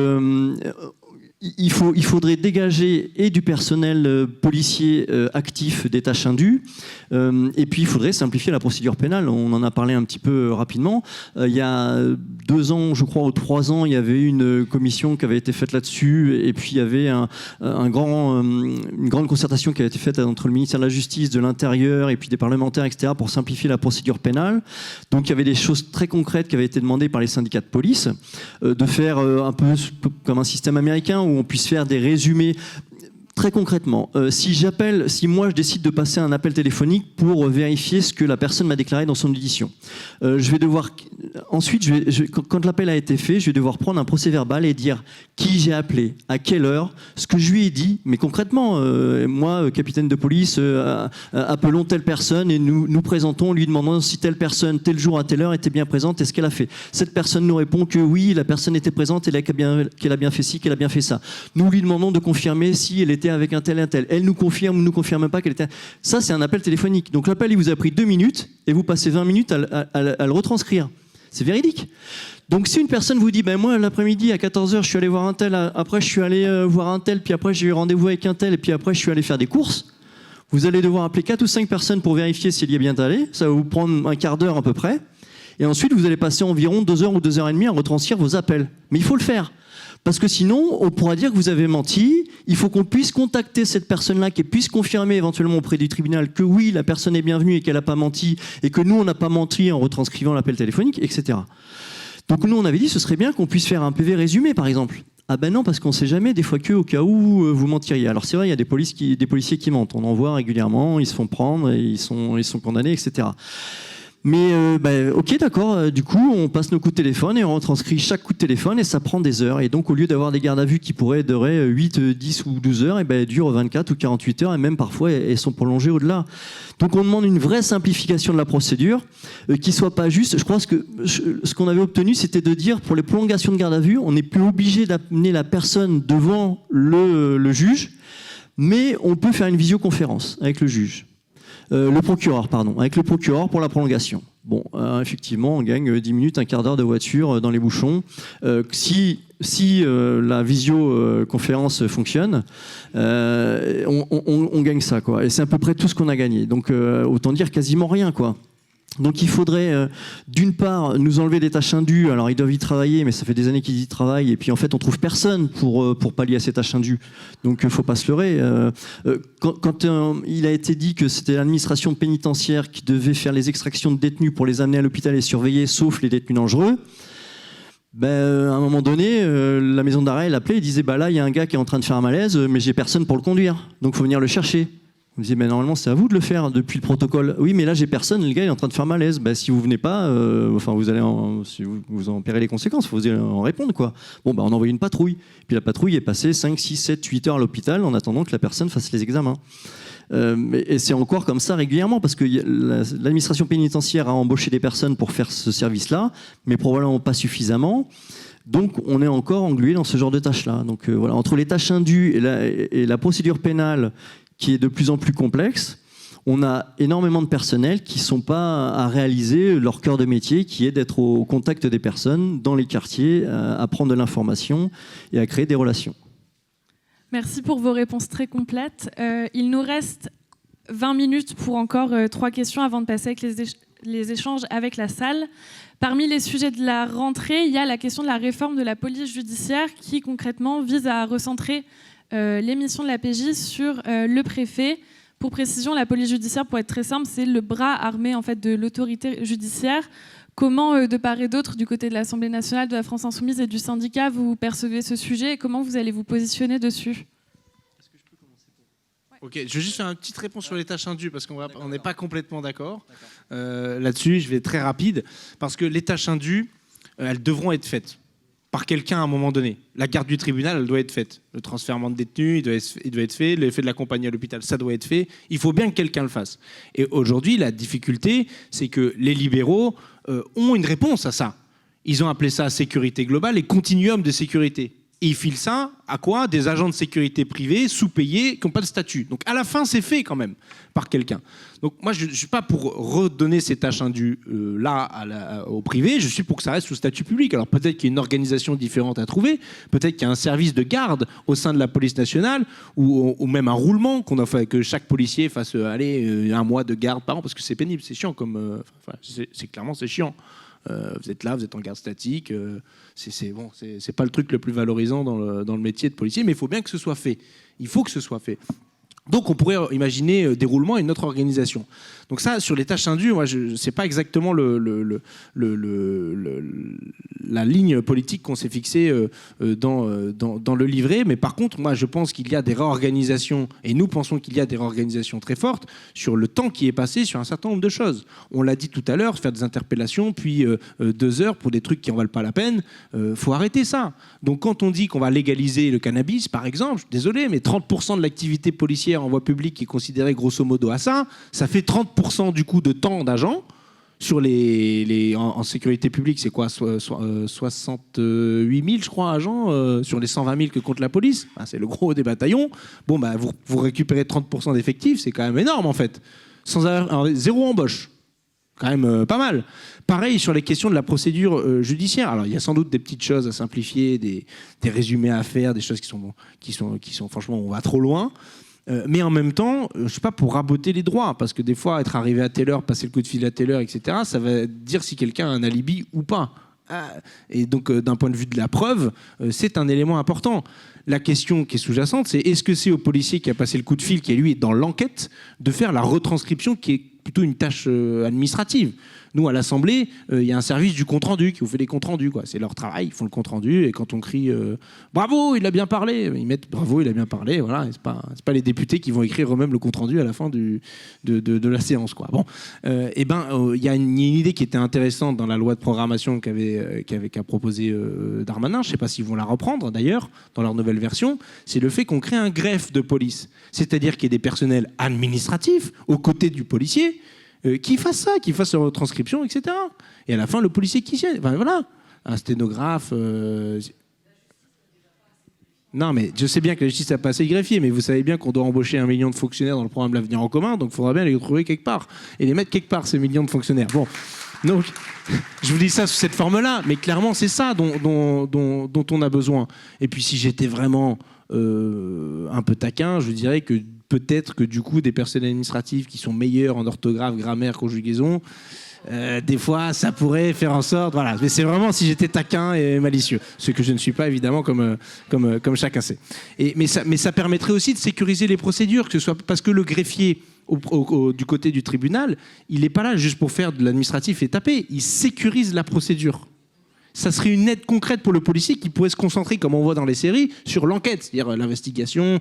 il faudrait dégager et du personnel policier actif des tâches indues, et puis il faudrait simplifier la procédure pénale. On en a parlé un petit peu rapidement. Il y a 2 ans, je crois, ou 3 ans, il y avait une commission qui avait été faite là-dessus, et puis il y avait une grande concertation qui avait été faite entre le ministère de la Justice, de l'Intérieur, et puis des parlementaires, etc., pour simplifier la procédure pénale. Donc il y avait des choses très concrètes qui avaient été demandées par les syndicats de police, de faire un peu comme un système américain, où on puisse faire des résumés. Très concrètement, si moi je décide de passer un appel téléphonique pour vérifier ce que la personne m'a déclaré dans son audition, je vais devoir ensuite, quand l'appel a été fait, je vais devoir prendre un procès-verbal et dire qui j'ai appelé, à quelle heure, ce que je lui ai dit. Mais concrètement, moi, capitaine de police, appelons telle personne et nous présentons, lui demandant si telle personne, tel jour à telle heure était bien présente et ce qu'elle a fait. Cette personne nous répond que oui, la personne était présente et qu'elle a bien fait ci, qu'elle a bien fait ça. Nous lui demandons de confirmer si elle était avec un tel et un tel. Elle nous confirme ou ne nous confirme pas qu'elle était... Ça, c'est un appel téléphonique. Donc l'appel, il vous a pris 2 minutes et vous passez 20 minutes à le retranscrire. C'est véridique. Donc si une personne vous dit moi l'après-midi à 14h je suis allé voir un tel, après je suis allé voir un tel, puis après j'ai eu rendez-vous avec un tel, et puis après je suis allé faire des courses, vous allez devoir appeler 4 ou 5 personnes pour vérifier s'il y est bien allé. Ça va vous prendre un quart d'heure à peu près. Et ensuite vous allez passer environ 2 heures ou 2 heures et demie à retranscrire vos appels. Mais il faut le faire. Parce que sinon, on pourra dire que vous avez menti. Il faut qu'on puisse contacter cette personne-là, qui puisse confirmer éventuellement auprès du tribunal que oui, la personne est bienvenue et qu'elle n'a pas menti, et que nous, on n'a pas menti en retranscrivant l'appel téléphonique, etc. Donc nous, on avait dit ce serait bien qu'on puisse faire un PV résumé, par exemple. Ah ben non, parce qu'on ne sait jamais, des fois au cas où vous mentiriez. Alors c'est vrai, il y a des policiers qui mentent. On en voit régulièrement, ils se font prendre, et ils sont condamnés, etc. Mais ok, d'accord, du coup on passe nos coups de téléphone et on retranscrit chaque coup de téléphone et ça prend des heures. Et donc au lieu d'avoir des gardes à vue qui pourraient durer 8, 10 ou 12 heures, elles durent 24 ou 48 heures et même parfois elles sont prolongées au-delà. Donc on demande une vraie simplification de la procédure qui soit pas juste. Je crois que ce qu'on avait obtenu, c'était de dire pour les prolongations de garde à vue, on n'est plus obligé d'amener la personne devant le juge, mais on peut faire une visioconférence avec le juge. Avec le procureur pour la prolongation. Bon, effectivement, on gagne 10 minutes, un quart d'heure de voiture dans les bouchons. Si la visioconférence fonctionne, on gagne ça, quoi. Et c'est à peu près tout ce qu'on a gagné. Donc, autant dire quasiment rien, quoi. Donc il faudrait d'une part nous enlever des tâches indues. Alors ils doivent y travailler, mais ça fait des années qu'ils y travaillent. Et puis en fait on trouve personne pour pallier à ces tâches indues. Donc faut pas se leurrer. Quand il a été dit que c'était l'administration pénitentiaire qui devait faire les extractions de détenus pour les amener à l'hôpital et surveiller, sauf les détenus dangereux, à un moment donné, la maison d'arrêt elle appelait et disait là il y a un gars qui est en train de faire un malaise, mais j'ai personne pour le conduire. Donc faut venir le chercher. Vous me disiez, normalement, c'est à vous de le faire depuis le protocole. Oui, mais là, j'ai personne, le gars il est en train de faire malaise. Si vous venez pas, vous allez vous en paierez les conséquences, il faut vous en répondre, quoi. Bon, on envoie une patrouille. Puis la patrouille est passée 5, 6, 7, 8 heures à l'hôpital en attendant que la personne fasse les examens. Et c'est encore comme ça régulièrement, parce que l'administration pénitentiaire a embauché des personnes pour faire ce service-là, mais probablement pas suffisamment. Donc, on est encore englué dans ce genre de tâches-là. Donc, voilà, entre les tâches indues et la procédure pénale, qui est de plus en plus complexe, on a énormément de personnel qui ne sont pas à réaliser leur cœur de métier, qui est d'être au contact des personnes, dans les quartiers, à prendre de l'information et à créer des relations. Merci pour vos réponses très complètes. Il nous reste 20 minutes pour encore 3 questions avant de passer avec les échanges avec la salle. Parmi les sujets de la rentrée, il y a la question de la réforme de la police judiciaire qui concrètement vise à recentrer les missions de la PJ sur le préfet. Pour précision, la police judiciaire, pour être très simple, c'est le bras armé en fait, de l'autorité judiciaire. Comment, de part et d'autre, du côté de l'Assemblée nationale, de la France Insoumise et du syndicat, vous percevez ce sujet et comment vous allez vous positionner dessus ? Ok, je vais juste faire une petite réponse sur les tâches indues parce qu'on n'est pas complètement d'accord. Là-dessus, je vais être très rapide parce que les tâches indues, elles devront être faites par quelqu'un à un moment donné. La garde du tribunal, elle doit être faite. Le transfèrement de détenus, il doit être fait. L'effet de la compagnie à l'hôpital, ça doit être fait. Il faut bien que quelqu'un le fasse. Et aujourd'hui, la difficulté, c'est que les libéraux ont une réponse à ça. Ils ont appelé ça sécurité globale et continuum de sécurité. Et ils filent ça à quoi ? Des agents de sécurité privés, sous-payés, qui n'ont pas de statut. Donc à la fin, c'est fait quand même par quelqu'un. Donc moi, je ne suis pas pour redonner ces tâches indues au privé, je suis pour que ça reste sous statut public. Alors peut-être qu'il y a une organisation différente à trouver, peut-être qu'il y a un service de garde au sein de la police nationale, ou même un roulement, que chaque policier fasse un mois de garde par an, parce que c'est pénible, c'est chiant. Clairement, c'est chiant. Vous êtes là, vous êtes en garde statique, c'est pas le truc le plus valorisant dans le métier de policier, mais il faut bien que ce soit fait. Il faut que ce soit fait. Donc on pourrait imaginer des roulements et une autre organisation. Donc ça, sur les tâches indues, moi, c'est pas exactement la ligne politique qu'on s'est fixée dans le livret, mais par contre, moi, je pense qu'il y a des réorganisations, et nous pensons qu'il y a des réorganisations très fortes sur le temps qui est passé sur un certain nombre de choses. On l'a dit tout à l'heure, faire des interpellations, puis 2 heures pour des trucs qui en valent pas la peine, faut arrêter ça. Donc quand on dit qu'on va légaliser le cannabis, par exemple, je suis désolé, mais 30% de l'activité policière en voie publique qui est considérée grosso modo à ça fait 30% du coup de temps d'agents sur en sécurité publique, c'est quoi, 68 000 je crois agents sur les 120 000 que compte la police. C'est le gros des bataillons. Bon, vous récupérez 30% d'effectifs, c'est quand même énorme en fait, zéro embauche, quand même pas mal. Pareil sur les questions de la procédure judiciaire. Alors il y a sans doute des petites choses à simplifier, des résumés à faire, des choses qui sont franchement, on va trop loin. Mais en même temps, je ne suis pas pour raboter les droits, parce que des fois, être arrivé à telle heure, passer le coup de fil à telle heure, etc., ça va dire si quelqu'un a un alibi ou pas. Et donc, d'un point de vue de la preuve, c'est un élément important. La question qui est sous-jacente, c'est est-ce que c'est au policier qui a passé le coup de fil, qui est lui dans l'enquête, de faire la retranscription, qui est plutôt une tâche administrative. Nous, à l'Assemblée, il y a un service du compte-rendu qui vous fait des comptes-rendus, quoi. C'est leur travail, ils font le compte-rendu, et quand on crie « Bravo, il a bien parlé », ils mettent « Bravo, il a bien parlé », voilà. C'est pas les députés qui vont écrire eux-mêmes le compte-rendu à la fin de la séance, quoi. Bon, il y a une idée qui était intéressante dans la loi de programmation qu'a proposé Darmanin, je ne sais pas s'ils vont la reprendre, d'ailleurs, dans leur nouvelle version, c'est le fait qu'on crée un greffe de police. C'est-à-dire qu'il y ait des personnels administratifs aux côtés du policier, qui fasse ça, qui fasse leur transcription, etc. Et à la fin, le policier qui sienne. Enfin, voilà, un sténographe. Non, mais je sais bien que la justice a passé le greffier, mais vous savez bien qu'on doit embaucher 1 million de fonctionnaires dans le programme L'Avenir en commun, donc il faudra bien les trouver quelque part et les mettre quelque part, ces millions de fonctionnaires. Bon, Donc, je vous dis ça sous cette forme-là, mais clairement, c'est ça dont on a besoin. Et puis, si j'étais vraiment un peu taquin, je vous dirais que peut-être que du coup, des personnes administratives qui sont meilleures en orthographe, grammaire, conjugaison, des fois, ça pourrait faire en sorte... Voilà. Mais c'est vraiment si j'étais taquin et malicieux. Ce que je ne suis pas, évidemment, comme chacun sait. Mais ça permettrait aussi de sécuriser les procédures, que ce soit parce que le greffier... du côté du tribunal, il n'est pas là juste pour faire de l'administratif et taper. Il sécurise la procédure. Ça serait une aide concrète pour le policier qui pourrait se concentrer, comme on voit dans les séries, sur l'enquête, c'est-à-dire l'investigation,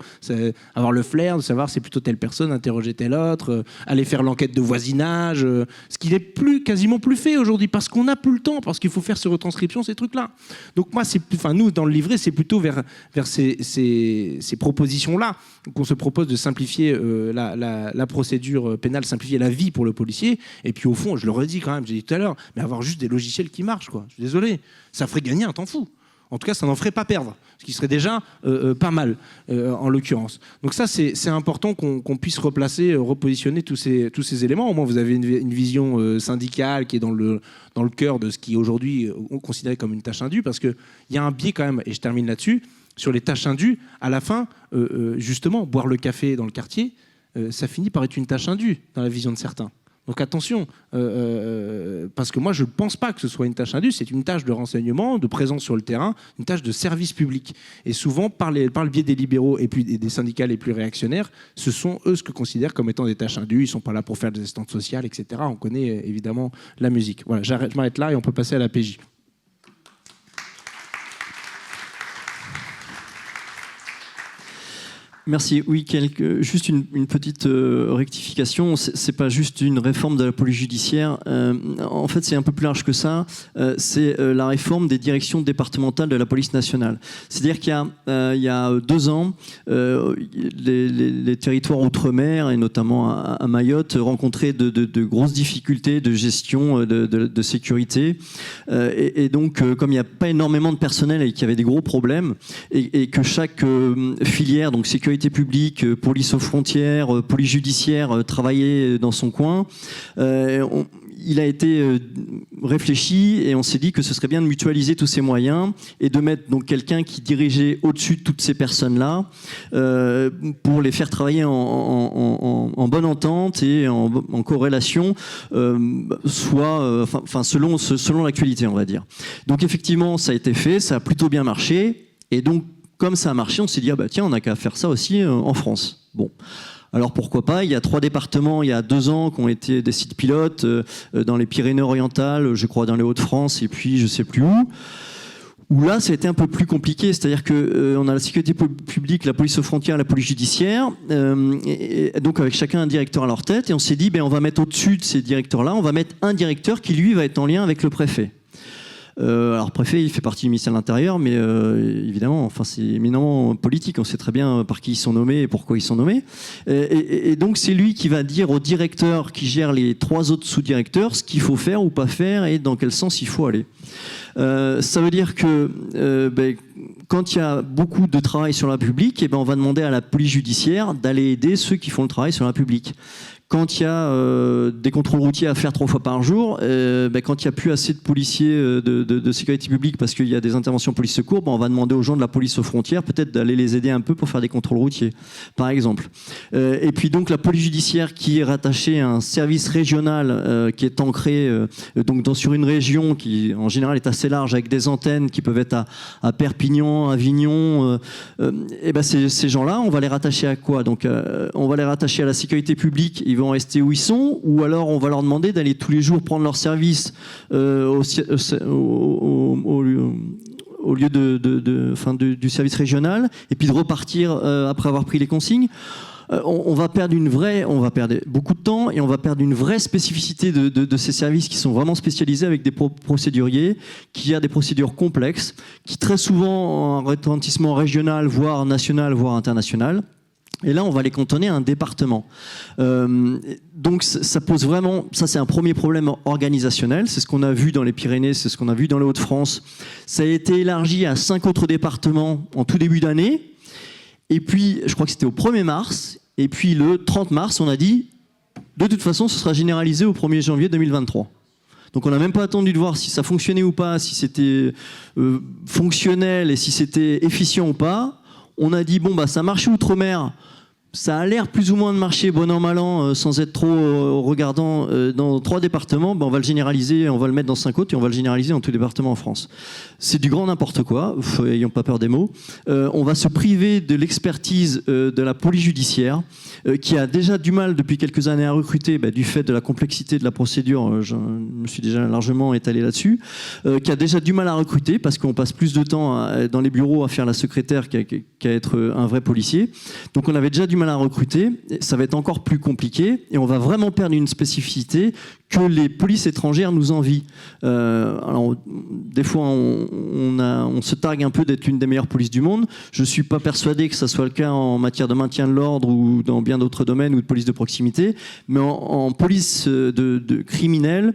avoir le flair de savoir c'est plutôt telle personne, interroger telle autre, aller faire l'enquête de voisinage, ce qui n'est quasiment plus fait aujourd'hui, parce qu'on n'a plus le temps, parce qu'il faut faire ces retranscriptions, ces trucs-là. Donc moi, nous, dans le livret, c'est plutôt vers ces propositions-là qu'on se propose de simplifier la procédure pénale, simplifier la vie pour le policier, et puis au fond, je le redis quand même, j'ai dit tout à l'heure, mais avoir juste des logiciels qui marchent, quoi. Je suis désolé. Ça ferait gagner un temps fou. En tout cas, ça n'en ferait pas perdre, ce qui serait déjà pas mal, en l'occurrence. Donc ça, c'est important qu'on puisse replacer, repositionner tous ces éléments. Au moins, vous avez une vision syndicale qui est dans le cœur de ce qui, aujourd'hui, on considère comme une tâche indue, parce qu'il y a un biais quand même, et je termine là-dessus, sur les tâches indues. À la fin, justement, boire le café dans le quartier, ça finit par être une tâche indue, dans la vision de certains. Donc attention, parce que moi je ne pense pas que ce soit une tâche indue, c'est une tâche de renseignement, de présence sur le terrain, une tâche de service public. Et souvent, par le biais des libéraux et puis des syndicats les plus réactionnaires, ce sont eux ce que considèrent comme étant des tâches indues, ils ne sont pas là pour faire des assistantes sociales, etc. On connaît évidemment la musique. Voilà, je m'arrête là et on peut passer à la PJ. Merci. Oui, juste une petite rectification. C'est pas juste une réforme de la police judiciaire. En fait, c'est un peu plus large que ça. C'est la réforme des directions départementales de la police nationale. C'est-à-dire qu'il y a 2 ans, les territoires outre-mer, et notamment à Mayotte, rencontraient de grosses difficultés de gestion de sécurité. Et donc, comme il n'y a pas énormément de personnel et qu'il y avait des gros problèmes, et que chaque filière, donc sécurité publique, police aux frontières, police judiciaire, travaillait dans son coin. Il a été réfléchi et on s'est dit que ce serait bien de mutualiser tous ces moyens et de mettre donc quelqu'un qui dirigeait au-dessus de toutes ces personnes-là pour les faire travailler en bonne entente et en corrélation, selon l'actualité, on va dire. Donc effectivement, ça a été fait, ça a plutôt bien marché et donc comme ça a marché, on s'est dit, tiens, on n'a qu'à faire ça aussi en France. Bon. Alors pourquoi pas, il y a 3 départements, il y a 2 ans, qui ont été des sites pilotes, dans les Pyrénées-Orientales, je crois dans les Hauts-de-France, et puis je ne sais plus où là, ça a été un peu plus compliqué. C'est-à-dire qu'on a la sécurité publique, la police aux frontières, la police judiciaire, et donc avec chacun un directeur à leur tête, et on s'est dit, on va mettre au-dessus de ces directeurs-là, on va mettre un directeur qui, lui, va être en lien avec le préfet. Alors, le préfet, il fait partie du ministère de l'Intérieur, mais évidemment, c'est éminemment politique. On sait très bien par qui ils sont nommés et pourquoi ils sont nommés. Et donc, c'est lui qui va dire au directeur qui gère les 3 autres sous-directeurs ce qu'il faut faire ou pas faire et dans quel sens il faut aller. Ça veut dire que quand il y a beaucoup de travail sur la publique, on va demander à la police judiciaire d'aller aider ceux qui font le travail sur la publique. Quand il y a des contrôles routiers à faire 3 fois par jour, quand il n'y a plus assez de policiers de sécurité publique parce qu'il y a des interventions police-secours, on va demander aux gens de la police aux frontières peut-être d'aller les aider un peu pour faire des contrôles routiers, par exemple. Et puis donc la police judiciaire qui est rattachée à un service régional qui est ancré sur une région qui en général est assez large avec des antennes qui peuvent être à Perpignan, Avignon. Ces gens-là, on va les rattacher à quoi? Donc on va les rattacher à la sécurité publique. Ils vont rester où ils sont, ou alors on va leur demander d'aller tous les jours prendre leur service au lieu du service régional, et puis de repartir après avoir pris les consignes. On va perdre beaucoup de temps et on va perdre une vraie spécificité de ces services qui sont vraiment spécialisés avec des procéduriers qui a des procédures complexes, qui très souvent ont un retentissement régional, voire national, voire international. Et là, on va les cantonner à un département. Donc, ça pose vraiment... Ça, c'est un premier problème organisationnel. C'est ce qu'on a vu dans les Pyrénées, c'est ce qu'on a vu dans les Hauts-de-France. Ça a été élargi à 5 autres départements en tout début d'année. Et puis, je crois que c'était au 1er mars. Et puis, le 30 mars, on a dit, de toute façon, ce sera généralisé au 1er janvier 2023. Donc on n'a même pas attendu de voir si ça fonctionnait ou pas, si c'était fonctionnel et si c'était efficient ou pas. On a dit, bon, bah, ça marche outre-mer. Ça a l'air plus ou moins de marcher bon an mal an sans être trop regardant dans 3 départements. Ben on va le généraliser, on va le mettre dans 5 autres et on va le généraliser dans tous les départements en France. C'est du grand n'importe quoi, ayons pas peur des mots. On va se priver de l'expertise de la police judiciaire qui a déjà du mal depuis quelques années à recruter du fait de la complexité de la procédure. Je me suis déjà largement étalé là-dessus. Qui a déjà du mal à recruter parce qu'on passe plus de temps dans les bureaux à faire la secrétaire qu'à être un vrai policier. Donc on avait déjà du mal à recruter, ça va être encore plus compliqué et on va vraiment perdre une spécificité que les polices étrangères nous envient. Alors, des fois, on se targue un peu d'être une des meilleures polices du monde. Je ne suis pas persuadé que ça soit le cas en matière de maintien de l'ordre ou dans bien d'autres domaines ou de police de proximité, mais en police de criminels,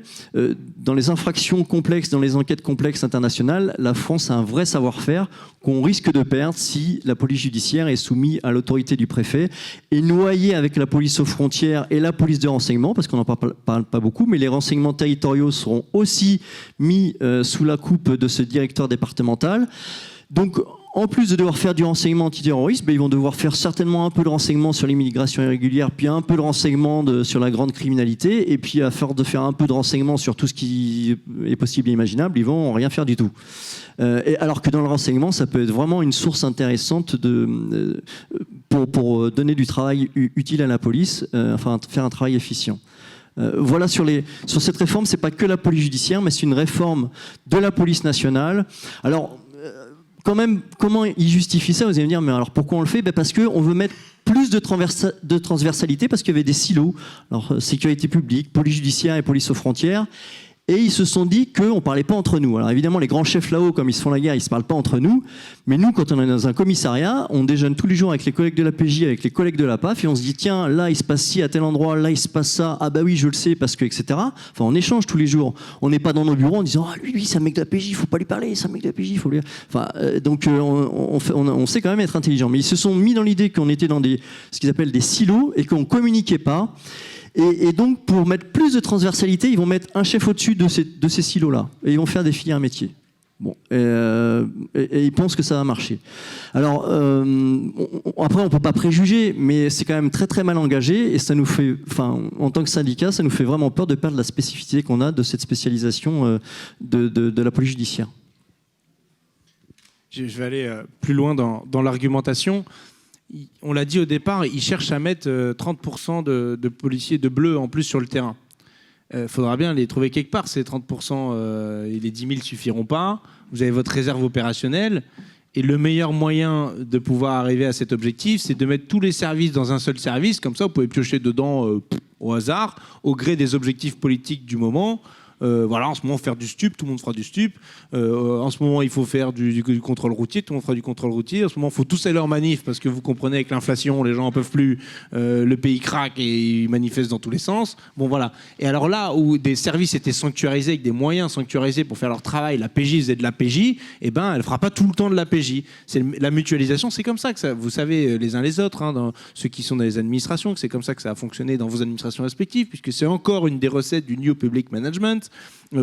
dans les infractions complexes, dans les enquêtes complexes internationales, la France a un vrai savoir-faire qu'on risque de perdre si la police judiciaire est soumise à l'autorité du préfet et noyée avec la police aux frontières et la police de renseignement, parce qu'on n'en parle pas beaucoup, mais les renseignements territoriaux seront aussi mis sous la coupe de ce directeur départemental. Donc, en plus de devoir faire du renseignement antiterroriste, ils vont devoir faire certainement un peu de renseignement sur l'immigration irrégulière, puis un peu de renseignement sur la grande criminalité, et puis à force de faire un peu de renseignement sur tout ce qui est possible et imaginable, ils vont rien faire du tout. Et alors que dans le renseignement, ça peut être vraiment une source intéressante pour donner du travail utile à la police, enfin faire un travail efficient. Voilà sur cette réforme, c'est pas que la police judiciaire, mais c'est une réforme de la police nationale. Alors, quand même, comment ils justifient ça? Vous allez me dire, mais alors pourquoi on le fait? Parce qu'on veut mettre plus de transversalité, parce qu'il y avait des silos. Alors, sécurité publique, police judiciaire et police aux frontières. Et ils se sont dit qu'on ne parlait pas entre nous. Alors évidemment, les grands chefs là-haut, comme ils se font la guerre, ils ne se parlent pas entre nous. Mais nous, quand on est dans un commissariat, on déjeune tous les jours avec les collègues de la PJ, avec les collègues de la PAF, et on se dit, tiens, là, il se passe ci à tel endroit, là, il se passe ça, ah bah oui, je le sais, parce que, etc. Enfin, on échange tous les jours. On n'est pas dans nos bureaux en disant, ah lui, c'est un mec de la PJ, il ne faut pas lui parler, c'est un mec de la PJ, il faut lui... Enfin, donc, on sait quand même être intelligent. Mais ils se sont mis dans l'idée qu'on était dans ce qu'ils appellent des silos et qu'on ne communiquait pas. Et donc, pour mettre plus de transversalité, ils vont mettre un chef au-dessus de ces silos-là. Et ils vont faire des filières métiers. Bon, et ils pensent que ça va marcher. Alors, après, on ne peut pas préjuger, mais c'est quand même très très mal engagé. Et ça nous fait, enfin, en tant que syndicat, ça nous fait vraiment peur de perdre la spécificité qu'on a de cette spécialisation de la police judiciaire. Je vais aller plus loin dans l'argumentation. On l'a dit au départ, ils cherchent à mettre 30% de policiers de bleu en plus sur le terrain. Il faudra bien les trouver quelque part, ces 30%, et les 10 000 suffiront pas. Vous avez votre réserve opérationnelle. Et le meilleur moyen de pouvoir arriver à cet objectif, c'est de mettre tous les services dans un seul service. Comme ça, vous pouvez piocher dedans au hasard, au gré des objectifs politiques du moment. Voilà, en ce moment, faire du stup, tout le monde fera du stup. En ce moment, il faut faire du contrôle routier, tout le monde fera du contrôle routier. En ce moment, il faut tous aller en manif, parce que vous comprenez, avec l'inflation, les gens n'en peuvent plus, le pays craque et ils manifestent dans tous les sens. Bon, voilà. Et alors là, où des services étaient sanctuarisés, avec des moyens sanctuarisés pour faire leur travail, la PJ faisait de la PJ, eh ben, elle ne fera pas tout le temps de la PJ. La mutualisation, c'est comme ça que ça, vous savez, les uns les autres, hein, dans ceux qui sont dans les administrations, que c'est comme ça que ça a fonctionné dans vos administrations respectives, puisque c'est encore une des recettes du New Public Management,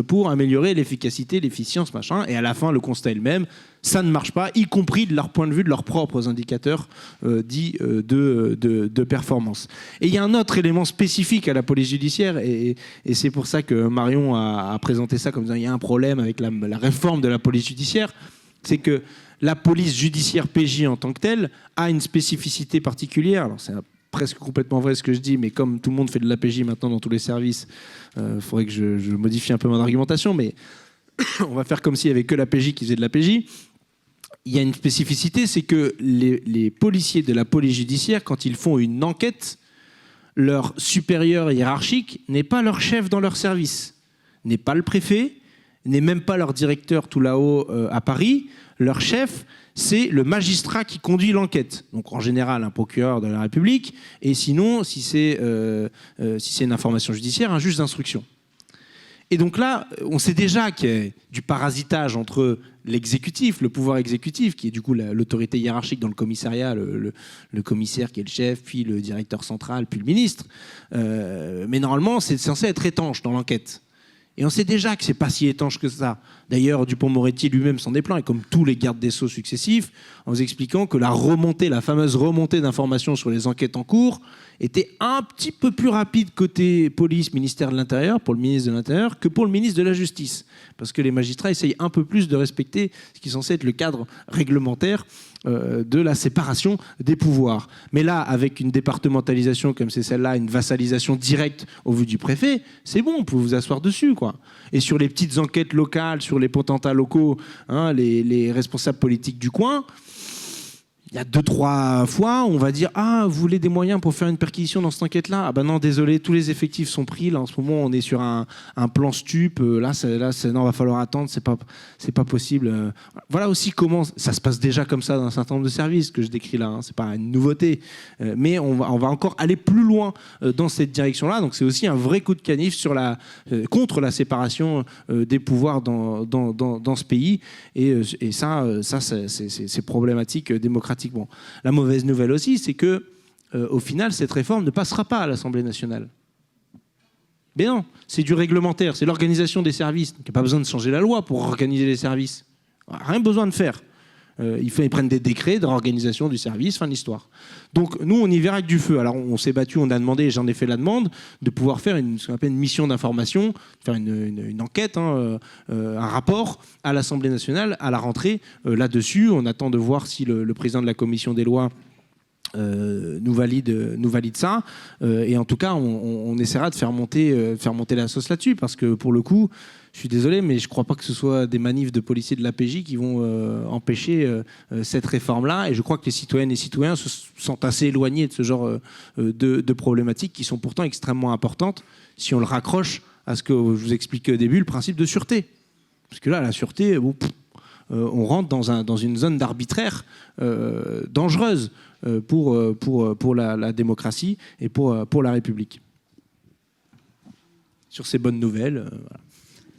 pour améliorer l'efficacité, l'efficience, machin. Et à la fin, le constat est le même. Ça ne marche pas, y compris de leur point de vue, de leurs propres indicateurs dits de performance. Et il y a un autre élément spécifique à la police judiciaire, et c'est pour ça que Marion a présenté ça comme disant il y a un problème avec la réforme de la police judiciaire, c'est que la police judiciaire PJ en tant que telle a une spécificité particulière. Alors c'est presque complètement vrai ce que je dis, mais comme tout le monde fait de l'APJ maintenant dans tous les services, faudrait que je modifie un peu mon argumentation, mais on va faire comme s'il n'y avait que l'APJ qui faisait de l'APJ. Il y a une spécificité, c'est que les policiers de la police judiciaire, quand ils font une enquête, leur supérieur hiérarchique n'est pas leur chef dans leur service, n'est pas le préfet, n'est même pas leur directeur tout là-haut à Paris. Leur chef, c'est le magistrat qui conduit l'enquête. Donc en général, un procureur de la République, et sinon, si c'est une information judiciaire, un juge d'instruction. Et donc là, on sait déjà qu'il y a du parasitage entre l'exécutif, le pouvoir exécutif, qui est du coup l'autorité hiérarchique dans le commissariat, le commissaire qui est le chef, puis le directeur central, puis le ministre. Mais normalement, c'est censé être étanche dans l'enquête. Et on sait déjà que c'est pas si étanche que ça. D'ailleurs, Dupond-Moretti lui-même s'en déplaint, et comme tous les gardes des Sceaux successifs, en vous expliquant que la fameuse remontée d'informations sur les enquêtes en cours était un petit peu plus rapide côté police, ministère de l'Intérieur, pour le ministre de l'Intérieur, que pour le ministre de la Justice. Parce que les magistrats essayent un peu plus de respecter ce qui est censé être le cadre réglementaire de la séparation des pouvoirs. Mais là, avec une départementalisation comme c'est celle-là, une vassalisation directe au vu du préfet, c'est bon, on peut vous asseoir dessus, quoi. Et sur les petites enquêtes locales, sur les potentats locaux, hein, les responsables politiques du coin, il y a 2-3 fois, on va dire « Ah, vous voulez des moyens pour faire une perquisition dans cette enquête-là ?» Ah ben non, désolé, tous les effectifs sont pris. Là, en ce moment, on est sur un plan stup. Non, va falloir attendre, c'est pas possible. Voilà aussi comment ça se passe déjà comme ça dans un certain nombre de services que je décris là. Hein. C'est pas une nouveauté. Mais on va encore aller plus loin dans cette direction-là. Donc c'est aussi un vrai coup de canif contre la séparation des pouvoirs dans ce pays. Et ça c'est problématique démocratiquement. La mauvaise nouvelle aussi, c'est que au final, cette réforme ne passera pas à l'Assemblée nationale. Mais non, c'est du réglementaire, c'est l'organisation des services. Il n'y a pas besoin de changer la loi pour organiser les services. Rien besoin de faire. Ils prennent des décrets de réorganisation du service, fin de l'histoire. Donc nous, on y verra avec du feu. Alors on s'est battu, on a demandé, et j'en ai fait la demande, de pouvoir faire ce qu'on appelle une mission d'information, faire une enquête, un rapport à l'Assemblée nationale à la rentrée là-dessus. On attend de voir si le président de la commission des lois nous valide ça. Et en tout cas, on essaiera de faire monter la sauce là-dessus, parce que pour le coup, je suis désolé, mais je ne crois pas que ce soit des manifs de policiers de l'APJ qui vont empêcher cette réforme-là. Et je crois que les citoyennes et citoyens se sont assez éloignés de ce genre de problématiques qui sont pourtant extrêmement importantes si on le raccroche à ce que je vous expliquais au début, le principe de sûreté. Parce que là, la sûreté, on rentre dans une zone d'arbitraire dangereuse pour la démocratie et pour la République. Sur ces bonnes nouvelles, voilà.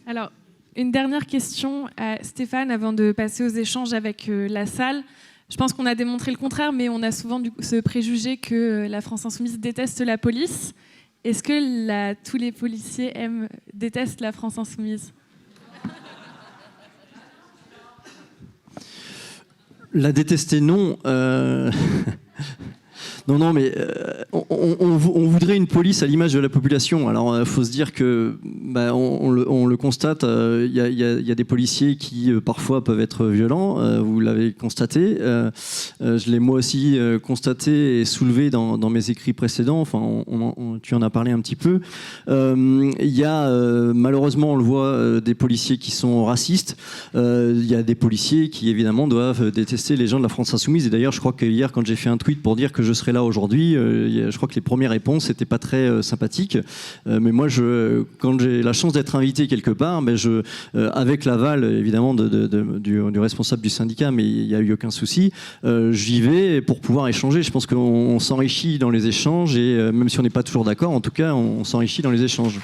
Alors, une dernière question à Stéphane avant de passer aux échanges avec la salle. Je pense qu'on a démontré le contraire, mais on a souvent ce préjugé que la France insoumise déteste la police. Est-ce que tous les policiers détestent la France insoumise ? La détester, non. Non, mais on voudrait une police à l'image de la population. Alors, il faut se dire que, on le constate, il y a des policiers qui, parfois, peuvent être violents. Vous l'avez constaté. Je l'ai moi aussi constaté et soulevé dans mes écrits précédents. Enfin, tu en as parlé un petit peu. Il y a, malheureusement, on le voit, des policiers qui sont racistes. Il y a des policiers qui, évidemment, doivent détester les gens de la France insoumise. Et d'ailleurs, je crois que hier, quand j'ai fait un tweet pour dire que je serais là aujourd'hui, je crois que les premières réponses n'étaient pas très sympathiques. Mais moi, quand j'ai la chance d'être invité quelque part, avec l'aval évidemment du responsable du syndicat, mais il n'y a eu aucun souci, j'y vais pour pouvoir échanger. Je pense qu'on s'enrichit dans les échanges et même si on n'est pas toujours d'accord, en tout cas, on s'enrichit dans les échanges.